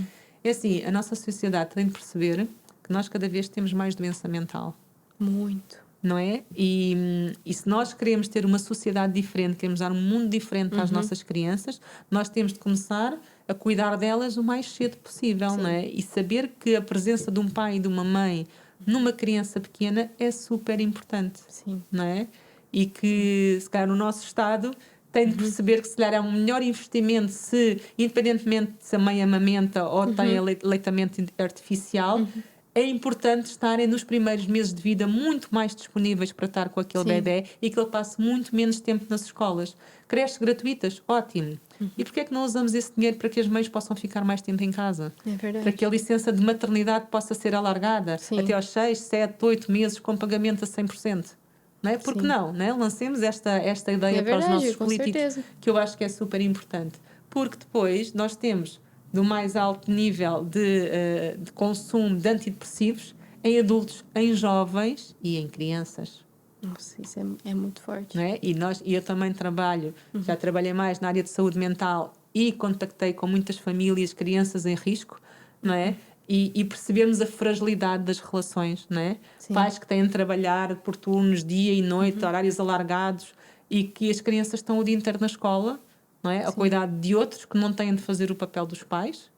É assim, a nossa sociedade tem de perceber que nós cada vez temos mais doença mental, Muito. não é? E se nós queremos ter uma sociedade diferente, queremos dar um mundo diferente às nossas crianças, nós temos de começar a cuidar delas o mais cedo possível, Sim. não é? E saber que a presença de um pai e de uma mãe numa criança pequena é super importante, Sim. não é? E que, se calhar, o nosso Estado tem de perceber que, se calhar, é um melhor investimento se, independentemente se a mãe amamenta ou tem aleitamento artificial, é importante estarem nos primeiros meses de vida muito mais disponíveis para estar com aquele Sim. bebé e que ele passe muito menos tempo nas escolas. Creches gratuitas, ótimo. E porquê é que não usamos esse dinheiro para que as mães possam ficar mais tempo em casa? É verdade. Para que a licença de maternidade possa ser alargada Sim. até aos 6, 7, 8 meses com pagamento a 100%. Não é? Porque Sim. não é? Lancemos esta ideia É para os verdade, nossos com políticos, certeza. que eu acho que é super importante. Porque depois nós temos do mais alto nível de consumo de antidepressivos em adultos, em jovens e em crianças. Nossa, isso é muito forte. Não é? E eu também trabalho, já trabalhei mais na área de saúde mental e contactei com muitas famílias, crianças em risco, não é? E percebemos a fragilidade das relações, não é? Sim. Pais que têm de trabalhar por turnos, dia e noite, horários alargados, e que as crianças estão o dia inteiro na escola, não é? A cuidar de outros que não têm de fazer o papel dos pais.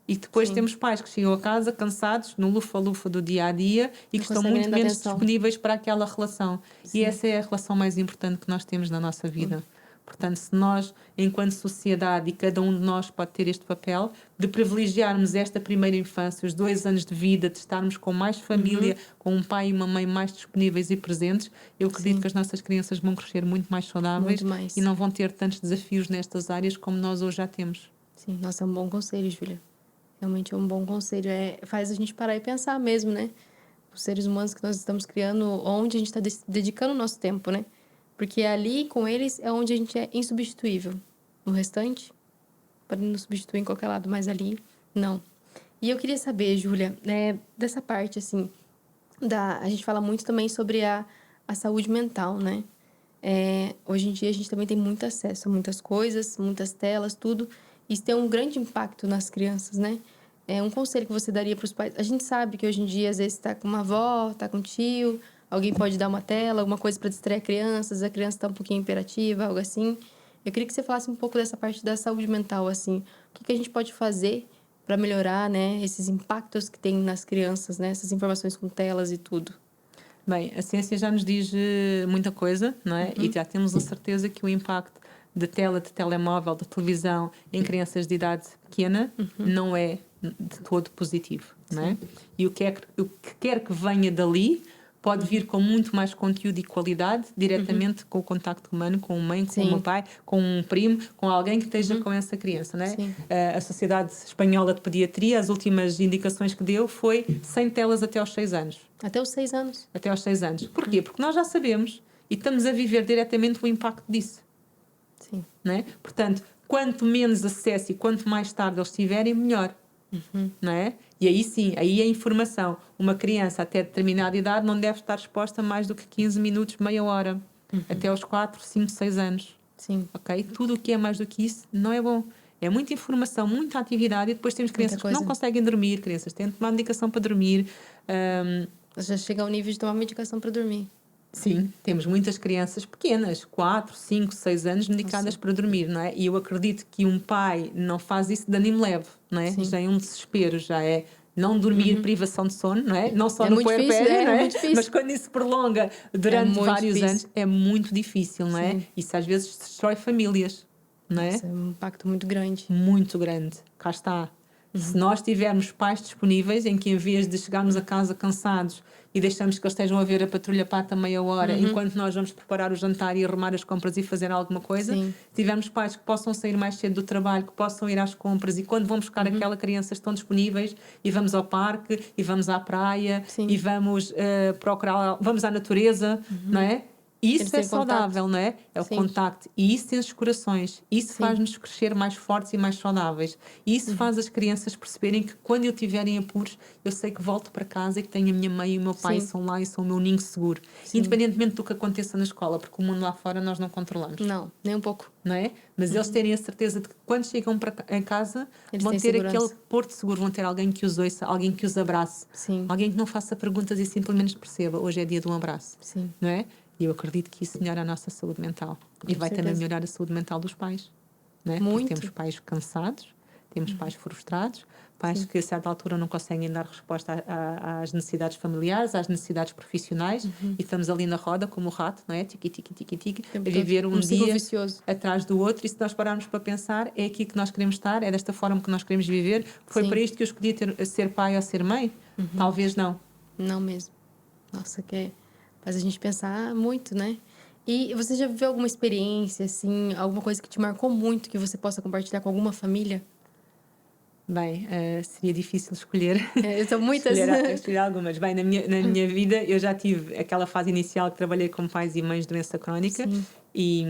E depois Sim. temos pais que chegam a casa cansados, no lufa-lufa do dia-a-dia, e que estão conseguem muito dar menos atenção. disponíveis para aquela relação. E essa é a relação mais importante que nós temos na nossa vida. Portanto, se nós, enquanto sociedade, e cada um de nós pode ter este papel, de privilegiarmos esta primeira infância, os 2 anos de vida, de estarmos com mais família, com um pai e uma mãe mais disponíveis e presentes, eu acredito Sim. que as nossas crianças vão crescer muito mais saudáveis Muito mais. e não vão ter tantos desafios nestas áreas como nós hoje já temos. Sim, nossa, é um bom conselho, Júlia. Realmente é um bom conselho. Faz a gente parar e pensar mesmo, né? Os seres humanos que nós estamos criando, onde a gente está dedicando o nosso tempo, né? Porque ali, com eles, é onde a gente é insubstituível. No restante, pode nos substituir em qualquer lado, mas ali, não. E eu queria saber, Júlia, dessa parte, assim, a gente fala muito também sobre a saúde mental, né? Hoje em dia, a gente também tem muito acesso a muitas coisas, muitas telas, tudo. Isso tem um grande impacto nas crianças, né? Um conselho que você daria para os pais. A gente sabe que hoje em dia, às vezes, está com uma avó, está com um tio, alguém pode dar uma tela, alguma coisa para distrair a criança está um pouquinho imperativa, algo assim. Eu queria que você falasse um pouco dessa parte da saúde mental, assim. O que a gente pode fazer para melhorar, né, esses impactos que tem nas crianças, né? Essas informações com telas e tudo. Bem, a ciência já nos diz muita coisa, não é? E já temos a certeza que o impacto de tela, de telemóvel, de televisão em crianças de idade pequena não é de todo positivo, não é? E o que quer que venha dali pode vir com muito mais conteúdo e qualidade, diretamente com o contacto humano, com uma mãe, com Sim. um pai, com um primo, com alguém que esteja com essa criança, não é? Sim. A Sociedade Espanhola de Pediatria, as últimas indicações que deu foi sem telas até aos 6 anos. Até os 6 anos. Até aos 6 anos. Porquê? Porque nós já sabemos e estamos a viver diretamente o impacto disso. Sim. Não é? Portanto, quanto menos acesso e quanto mais tarde eles tiverem, melhor. Não é? E aí sim, aí a informação. Uma criança até determinada idade não deve estar exposta a mais do que 15 minutos, meia hora. Até aos 4, 5, 6 anos. Sim. Ok? Tudo o que é mais do que isso não é bom. É muita informação, muita atividade e depois temos crianças que não conseguem dormir, crianças que têm de tomar medicação para dormir. Já chega ao nível de tomar medicação para dormir. Sim, temos muitas crianças pequenas, 4, 5, 6 anos, medicadas para dormir, não é? E eu acredito que um pai não faz isso de ânimo leve, não é? Sim. Já é um desespero, já é não dormir, privação de sono, não é? Não só É no muito puerpério, difícil, não é? muito difícil. Mas quando isso se prolonga durante muito vários difícil. anos, é muito difícil, não é? Sim. Isso às vezes destrói famílias, não é? Isso é um impacto muito grande. Muito grande. Cá está. Se nós tivermos pais disponíveis em que em vez de chegarmos a casa cansados e deixamos que eles estejam a ver a patrulha pata meia hora enquanto nós vamos preparar o jantar e arrumar as compras e fazer alguma coisa, Sim. tivermos pais que possam sair mais cedo do trabalho, que possam ir às compras e quando vão buscar aquela criança estão disponíveis e vamos ao parque e vamos à praia Sim. e vamos procurar, vamos à natureza, não é? Isso Eles é têm saudável, não é? É o Sim. contacto. E isso tem os corações. Isso faz-nos crescer mais fortes e mais saudáveis. E isso faz as crianças perceberem que quando eu tiver em apuros, eu sei que volto para casa e que tenho a minha mãe e o meu pai Sim. são lá e são o meu ninho seguro. Independentemente do que aconteça na escola, porque o mundo lá fora nós não controlamos. Não, nem um pouco. Não é? Mas eles terem a certeza de que quando chegam em casa Eles vão têm ter segurança. aquele porto seguro, vão ter alguém que os ouça, alguém que os abrace, Sim. alguém que não faça perguntas e simplesmente perceba, hoje é dia de um abraço. Sim. Não é? E eu acredito que isso melhora a nossa saúde mental. E vai também certeza. melhorar a saúde mental dos pais. Não é? Muito. Porque temos pais cansados, temos pais frustrados, pais que a certa altura não conseguem dar resposta às necessidades familiares, às necessidades profissionais e estamos ali na roda como o rato, não é? Tiki, tiki, tiki, tiki, a viver um ciclo dia vicioso. atrás do outro e se nós pararmos para pensar é aqui que nós queremos estar, é desta forma que nós queremos viver, foi Sim. para isto que eu escolhi ser pai ou ser mãe? Talvez não. Não mesmo. Nossa, faz a gente pensar muito, né? E você já viveu alguma experiência, assim, alguma coisa que te marcou muito que você possa compartilhar com alguma família? Bem, seria difícil escolher. Eu sou muitas. escolher algumas. Bem, na minha vida eu já tive aquela fase inicial que trabalhei com pais e mães de doença crónica. Sim. E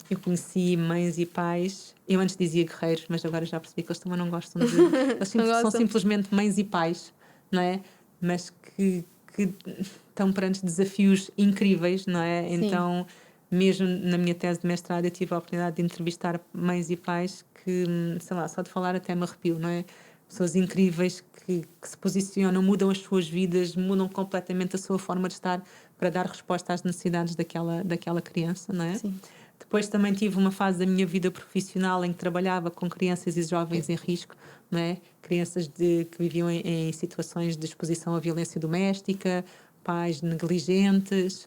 eu conheci mães e pais, eu antes dizia guerreiros, mas agora já percebi que eles também não gostam de... Eles são simplesmente mães e pais, não é? Mas que estão perante desafios incríveis, não é? Sim. Então, mesmo na minha tese de mestrado, eu tive a oportunidade de entrevistar mães e pais que, sei lá, só de falar até me arrepio, não é? Pessoas incríveis que se posicionam, mudam as suas vidas, mudam completamente a sua forma de estar para dar resposta às necessidades daquela criança, não é? Sim. Depois também tive uma fase da minha vida profissional em que trabalhava com crianças e jovens em risco, não é? Crianças que viviam em situações de exposição à violência doméstica, pais negligentes,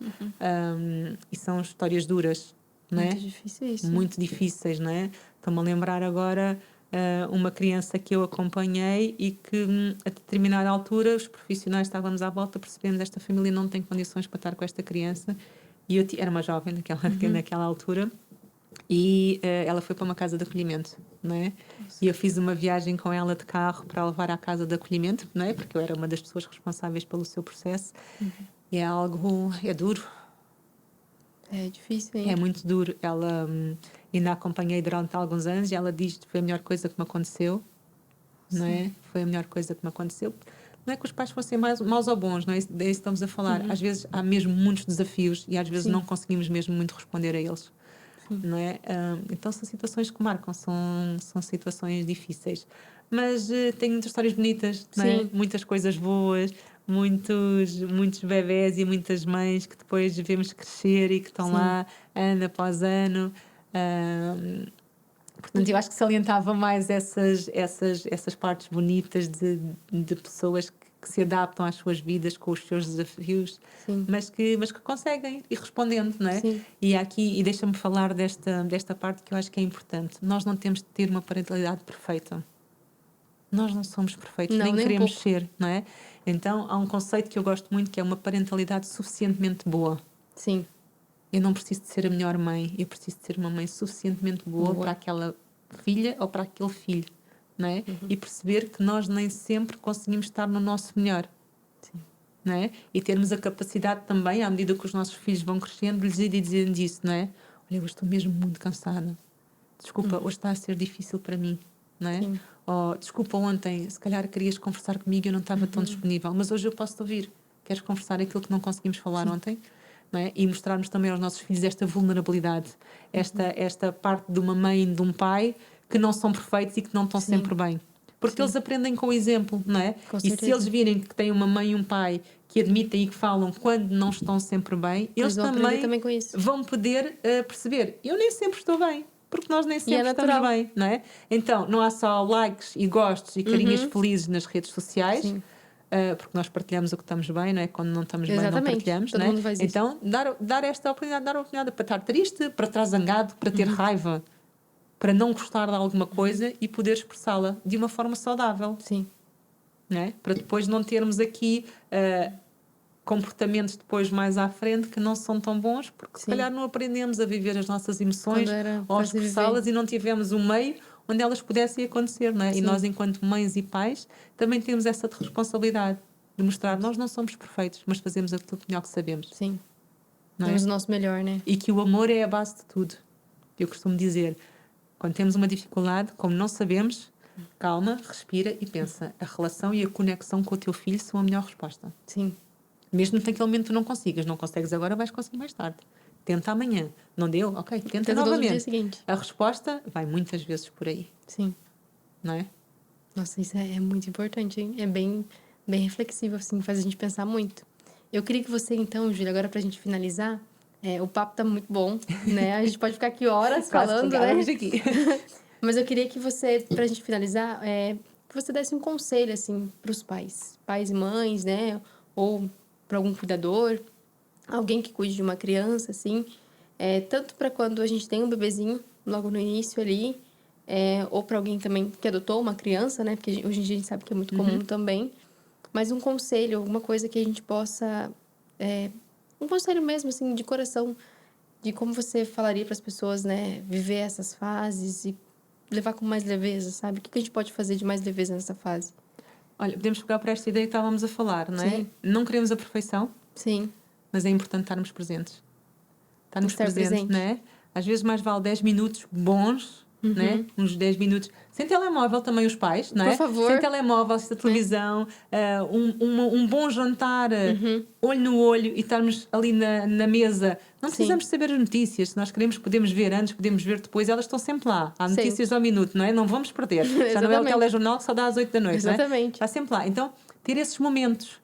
e são histórias duras, não é? Muito difícil isso. Muito difíceis, não é? Estou-me a lembrar agora uma criança que eu acompanhei e que a determinada altura os profissionais estávamos à volta, percebemos esta família não tem condições para estar com esta criança e eu era uma jovem naquela altura e ela foi para uma casa de acolhimento, não é? E eu fiz uma viagem com ela de carro para a levar à casa de acolhimento, não é? Porque eu era uma das pessoas responsáveis pelo seu processo e é duro. É difícil, hein? É muito duro. Ela ainda a acompanhei durante alguns anos e ela diz que foi a melhor coisa que me aconteceu, não é? Foi a melhor coisa que me aconteceu. Não é que os pais fossem maus ou bons, não é isso que estamos a falar. Às vezes há mesmo muitos desafios e às vezes não conseguimos mesmo muito responder a eles, não é? Então são situações que marcam, são situações difíceis. Mas tenho muitas histórias bonitas, não é? Muitas coisas boas, muitos bebés e muitas mães que depois vemos crescer e que estão lá ano após ano. Portanto, eu acho que salientava mais essas partes bonitas de pessoas que se adaptam às suas vidas com os seus desafios, mas que conseguem ir respondendo, não é? Sim. E deixa-me falar desta parte que eu acho que é importante. Nós não temos de ter uma parentalidade perfeita. Nós não somos perfeitos, Não, nem nem um queremos pouco. ser, não é? Então há um conceito que eu gosto muito, que é uma parentalidade suficientemente boa. Sim. Eu não preciso de ser a melhor mãe, eu preciso de ser uma mãe suficientemente boa para aquela filha ou para aquele filho, não é? E perceber que nós nem sempre conseguimos estar no nosso melhor. Sim. Não é? E termos a capacidade também, à medida que os nossos filhos vão crescendo, lhes ir dizendo isso, não é? Olha, eu estou mesmo muito cansada. Desculpa, hoje está a ser difícil para mim, não é? Sim. Ou, desculpa, ontem, se calhar querias conversar comigo e eu não estava tão disponível, mas hoje eu posso te ouvir. Queres conversar aquilo que não conseguimos falar ontem? Não é? E mostrarmos também aos nossos filhos esta vulnerabilidade, esta parte de uma mãe e de um pai que não são perfeitos e que não estão sempre bem. Porque eles aprendem com o exemplo, não é? Com E se certeza. eles virem que têm uma mãe e um pai que admitem e que falam quando não estão sempre bem, eles vão aprender também também com isso. vão poder perceber, eu nem sempre estou bem, porque nós nem E é sempre estamos natural. bem, não é? Então, não há só likes e gostos e carinhas felizes nas redes sociais, Sim. porque nós partilhamos o que estamos bem, não é? Quando não estamos bem, não Exatamente. partilhamos, Todo não é? mundo faz isso. Então, dar esta oportunidade, dar a oportunidade para estar triste, para estar zangado, para ter raiva, para não gostar de alguma coisa e poder expressá-la de uma forma saudável, Sim. não é? Para depois não termos aqui comportamentos depois mais à frente que não são tão bons, porque se Sim. calhar não aprendemos a viver as nossas emoções Quando era ou a fazer expressá-las e não tivemos um meio onde elas pudessem acontecer, não é? E Sim. nós, enquanto mães e pais, também temos essa responsabilidade de mostrar nós não somos perfeitos, mas fazemos aquilo melhor que sabemos, Sim. não é? Temos o nosso melhor, né? E que o amor é a base de tudo. Eu costumo dizer, quando temos uma dificuldade, como não sabemos, calma, respira e pensa. A relação e a conexão com o teu filho são a melhor resposta. Sim. Mesmo que naquele momento tu não consigas. Não consegues agora, vais conseguir mais tarde. Tenta amanhã. Não deu? Ok, tenta Tenta todo dia novamente. seguinte. A resposta vai muitas vezes por aí, Sim. não é? Nossa, isso é muito importante, hein? É bem reflexivo, assim, faz a gente pensar muito. Eu queria que você, então, Júlia, agora pra gente finalizar, o papo tá muito bom, né? A gente pode ficar aqui horas falando, né? Aqui. Mas eu queria que você, pra gente finalizar, que você desse um conselho, assim, pros pais e mães, né? Ou para algum cuidador, alguém que cuide de uma criança, assim, tanto para quando a gente tem um bebezinho, logo no início ali, ou para alguém também que adotou uma criança, né? Porque hoje em dia a gente sabe que é muito comum também. Mas um conselho, alguma coisa que a gente possa... um conselho mesmo, assim, de coração, de como você falaria para as pessoas, né? Viver essas fases e levar com mais leveza, sabe? O que a gente pode fazer de mais leveza nessa fase? Olha, podemos pegar para esta ideia que estávamos a falar, não é? Sim. Não queremos a perfeição, Sim. mas é importante estarmos presentes. Estarmos Estar presentes, presente. não é? Às vezes mais vale 10 minutos bons, não é? Uns 10 minutos. Sem telemóvel também os pais, não é? Por favor. Sem telemóvel, sem televisão, um bom jantar, olho no olho e estarmos ali na mesa. Não precisamos saber as notícias. Se nós queremos, podemos ver antes, podemos ver depois. Elas estão sempre lá. Há notícias ao minuto, não é? Não vamos perder. Já não é o telejornal que só dá às 8 da noite, não é? Exatamente. Está sempre lá. Então, ter esses momentos.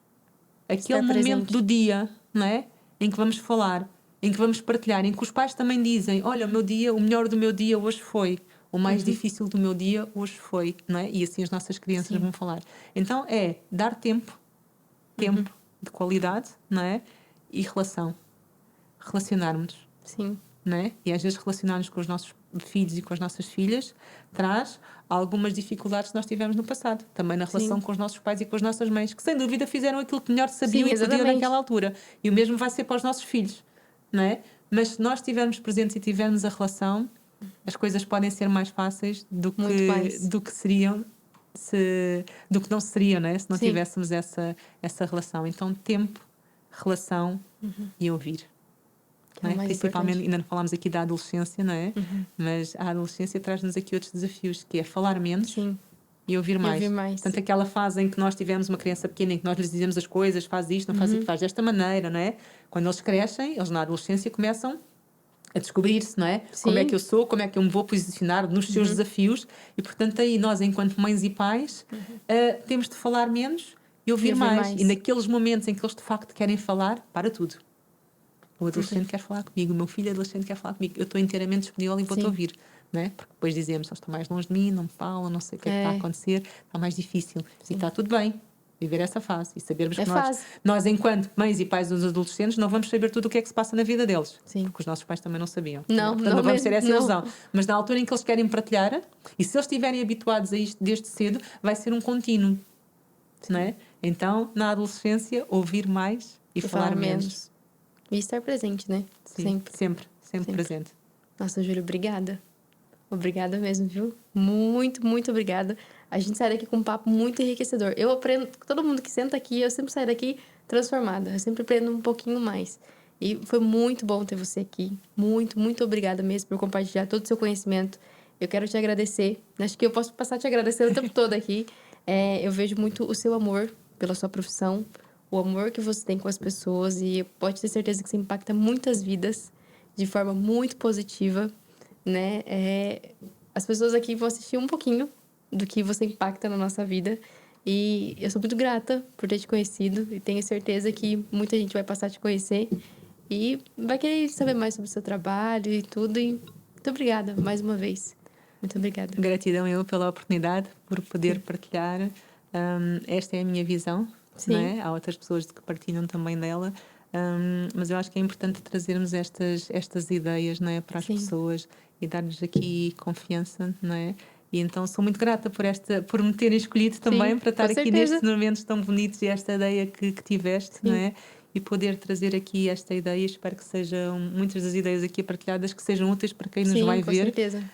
Aquele Estar momento presente. do dia, não é? Em que vamos falar, em que vamos partilhar, em que os pais também dizem: olha, o melhor do meu dia hoje foi, o mais difícil do meu dia hoje foi, não é? E assim as nossas crianças vão falar. Então é dar tempo de qualidade, não é? E relacionarmos, Sim. não é? E às vezes relacionarmos com os nossos filhos e com as nossas filhas traz algumas dificuldades que nós tivemos no passado, também na relação com os nossos pais e com as nossas mães, que sem dúvida fizeram aquilo que melhor sabiam e podiam naquela altura. E o mesmo vai ser para os nossos filhos, não é? Mas se nós estivermos presentes e tivermos a relação, as coisas podem ser mais fáceis do que seriam do que não seriam, não é? Se não tivéssemos essa relação. Então, tempo, relação e ouvir. Não é? Principalmente, ainda não falámos aqui da adolescência, não é? Mas a adolescência traz-nos aqui outros desafios, que é falar menos e ouvir mais. Portanto, aquela fase em que nós tivemos uma criança pequena, em que nós lhes dizemos as coisas, faz isto, não faz isto, faz desta maneira, não é? Quando eles crescem, eles na adolescência começam a descobrir-se, não é? Como é que eu sou, como é que eu me vou posicionar nos seus desafios e, portanto, aí nós, enquanto mães e pais, temos de falar menos e ouvir mais. E naqueles momentos em que eles de facto querem falar, para tudo. O adolescente quer falar comigo, o meu filho adolescente quer falar comigo. Eu estou inteiramente disponível e vou-te ouvir, não é? Porque depois dizemos, eles estão mais longe de mim, não me falam, não sei o que é que está a acontecer, está mais difícil. E está tudo bem, Viver essa fase e sabermos É que fase. nós, enquanto mães e pais dos adolescentes, não vamos saber tudo o que é que se passa na vida deles. Sim. Porque os nossos pais também não sabiam. Não, Portanto, não não vamos mesmo, ter essa não. ilusão. Mas na altura em que eles querem partilhar, e se eles estiverem habituados a isto desde cedo, vai ser um contínuo. Não é? Então, na adolescência, ouvir mais e falar menos. E estar presente, né? Sim, sempre presente. Nossa, Júlia, obrigada. Obrigada mesmo, viu? Muito, muito obrigada. A gente sai daqui com um papo muito enriquecedor. Eu aprendo, todo mundo que senta aqui, eu sempre saio daqui transformada. Eu sempre aprendo um pouquinho mais. E foi muito bom ter você aqui. Muito, muito obrigada mesmo por compartilhar todo o seu conhecimento. Eu quero te agradecer. Acho que eu posso passar a te agradecer o tempo todo aqui. Eu vejo muito o seu amor pela sua profissão, o amor que você tem com as pessoas, e pode ter certeza que você impacta muitas vidas de forma muito positiva, né? As pessoas aqui vão assistir um pouquinho do que você impacta na nossa vida, e eu sou muito grata por ter te conhecido, e tenho certeza que muita gente vai passar a te conhecer e vai querer saber mais sobre o seu trabalho e tudo. E muito obrigada mais uma vez. Muito obrigada. Gratidão eu pela oportunidade, por poder partilhar. Esta é a minha visão, não é? Há outras pessoas que partilham também dela, mas eu acho que é importante trazermos estas ideias, não é, para as pessoas e dar-lhes aqui confiança, não é? E então sou muito grata por me terem escolhido também para estar aqui nestes momentos tão bonitos e esta ideia que tiveste, não é? E poder trazer aqui esta ideia. Espero que sejam muitas das ideias aqui partilhadas, que sejam úteis para quem nos vai ver. Certeza.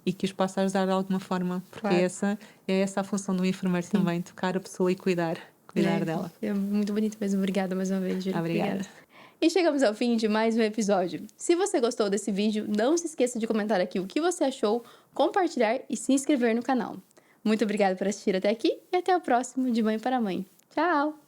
E que os possa ajudar de alguma forma, porque essa é a função do enfermeiro também, tocar a pessoa e cuidar dela. É muito bonito mesmo. Obrigada mais uma vez, Júlia. Obrigada. E chegamos ao fim de mais um episódio. Se você gostou desse vídeo, não se esqueça de comentar aqui o que você achou, compartilhar e se inscrever no canal. Muito obrigada por assistir até aqui e até o próximo De Mãe para Mãe. Tchau!